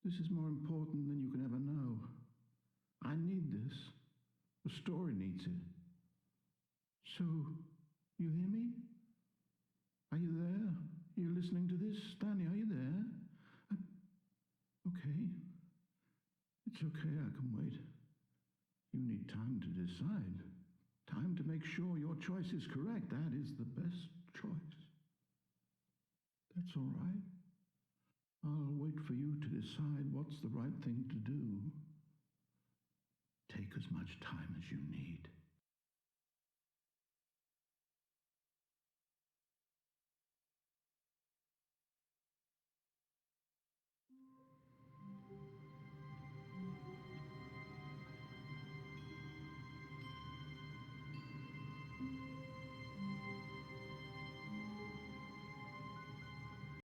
This is more important than you can ever know. I need this. The story needs it. So, you hear me? Are you there? Are you listening to this? Stanley, are you there? Okay. It's okay, I can wait. You need time to decide. Time to make sure your choice is correct. That is the best choice. That's all right. I'll wait for you to decide what's the right thing to do. Take as much time as you need.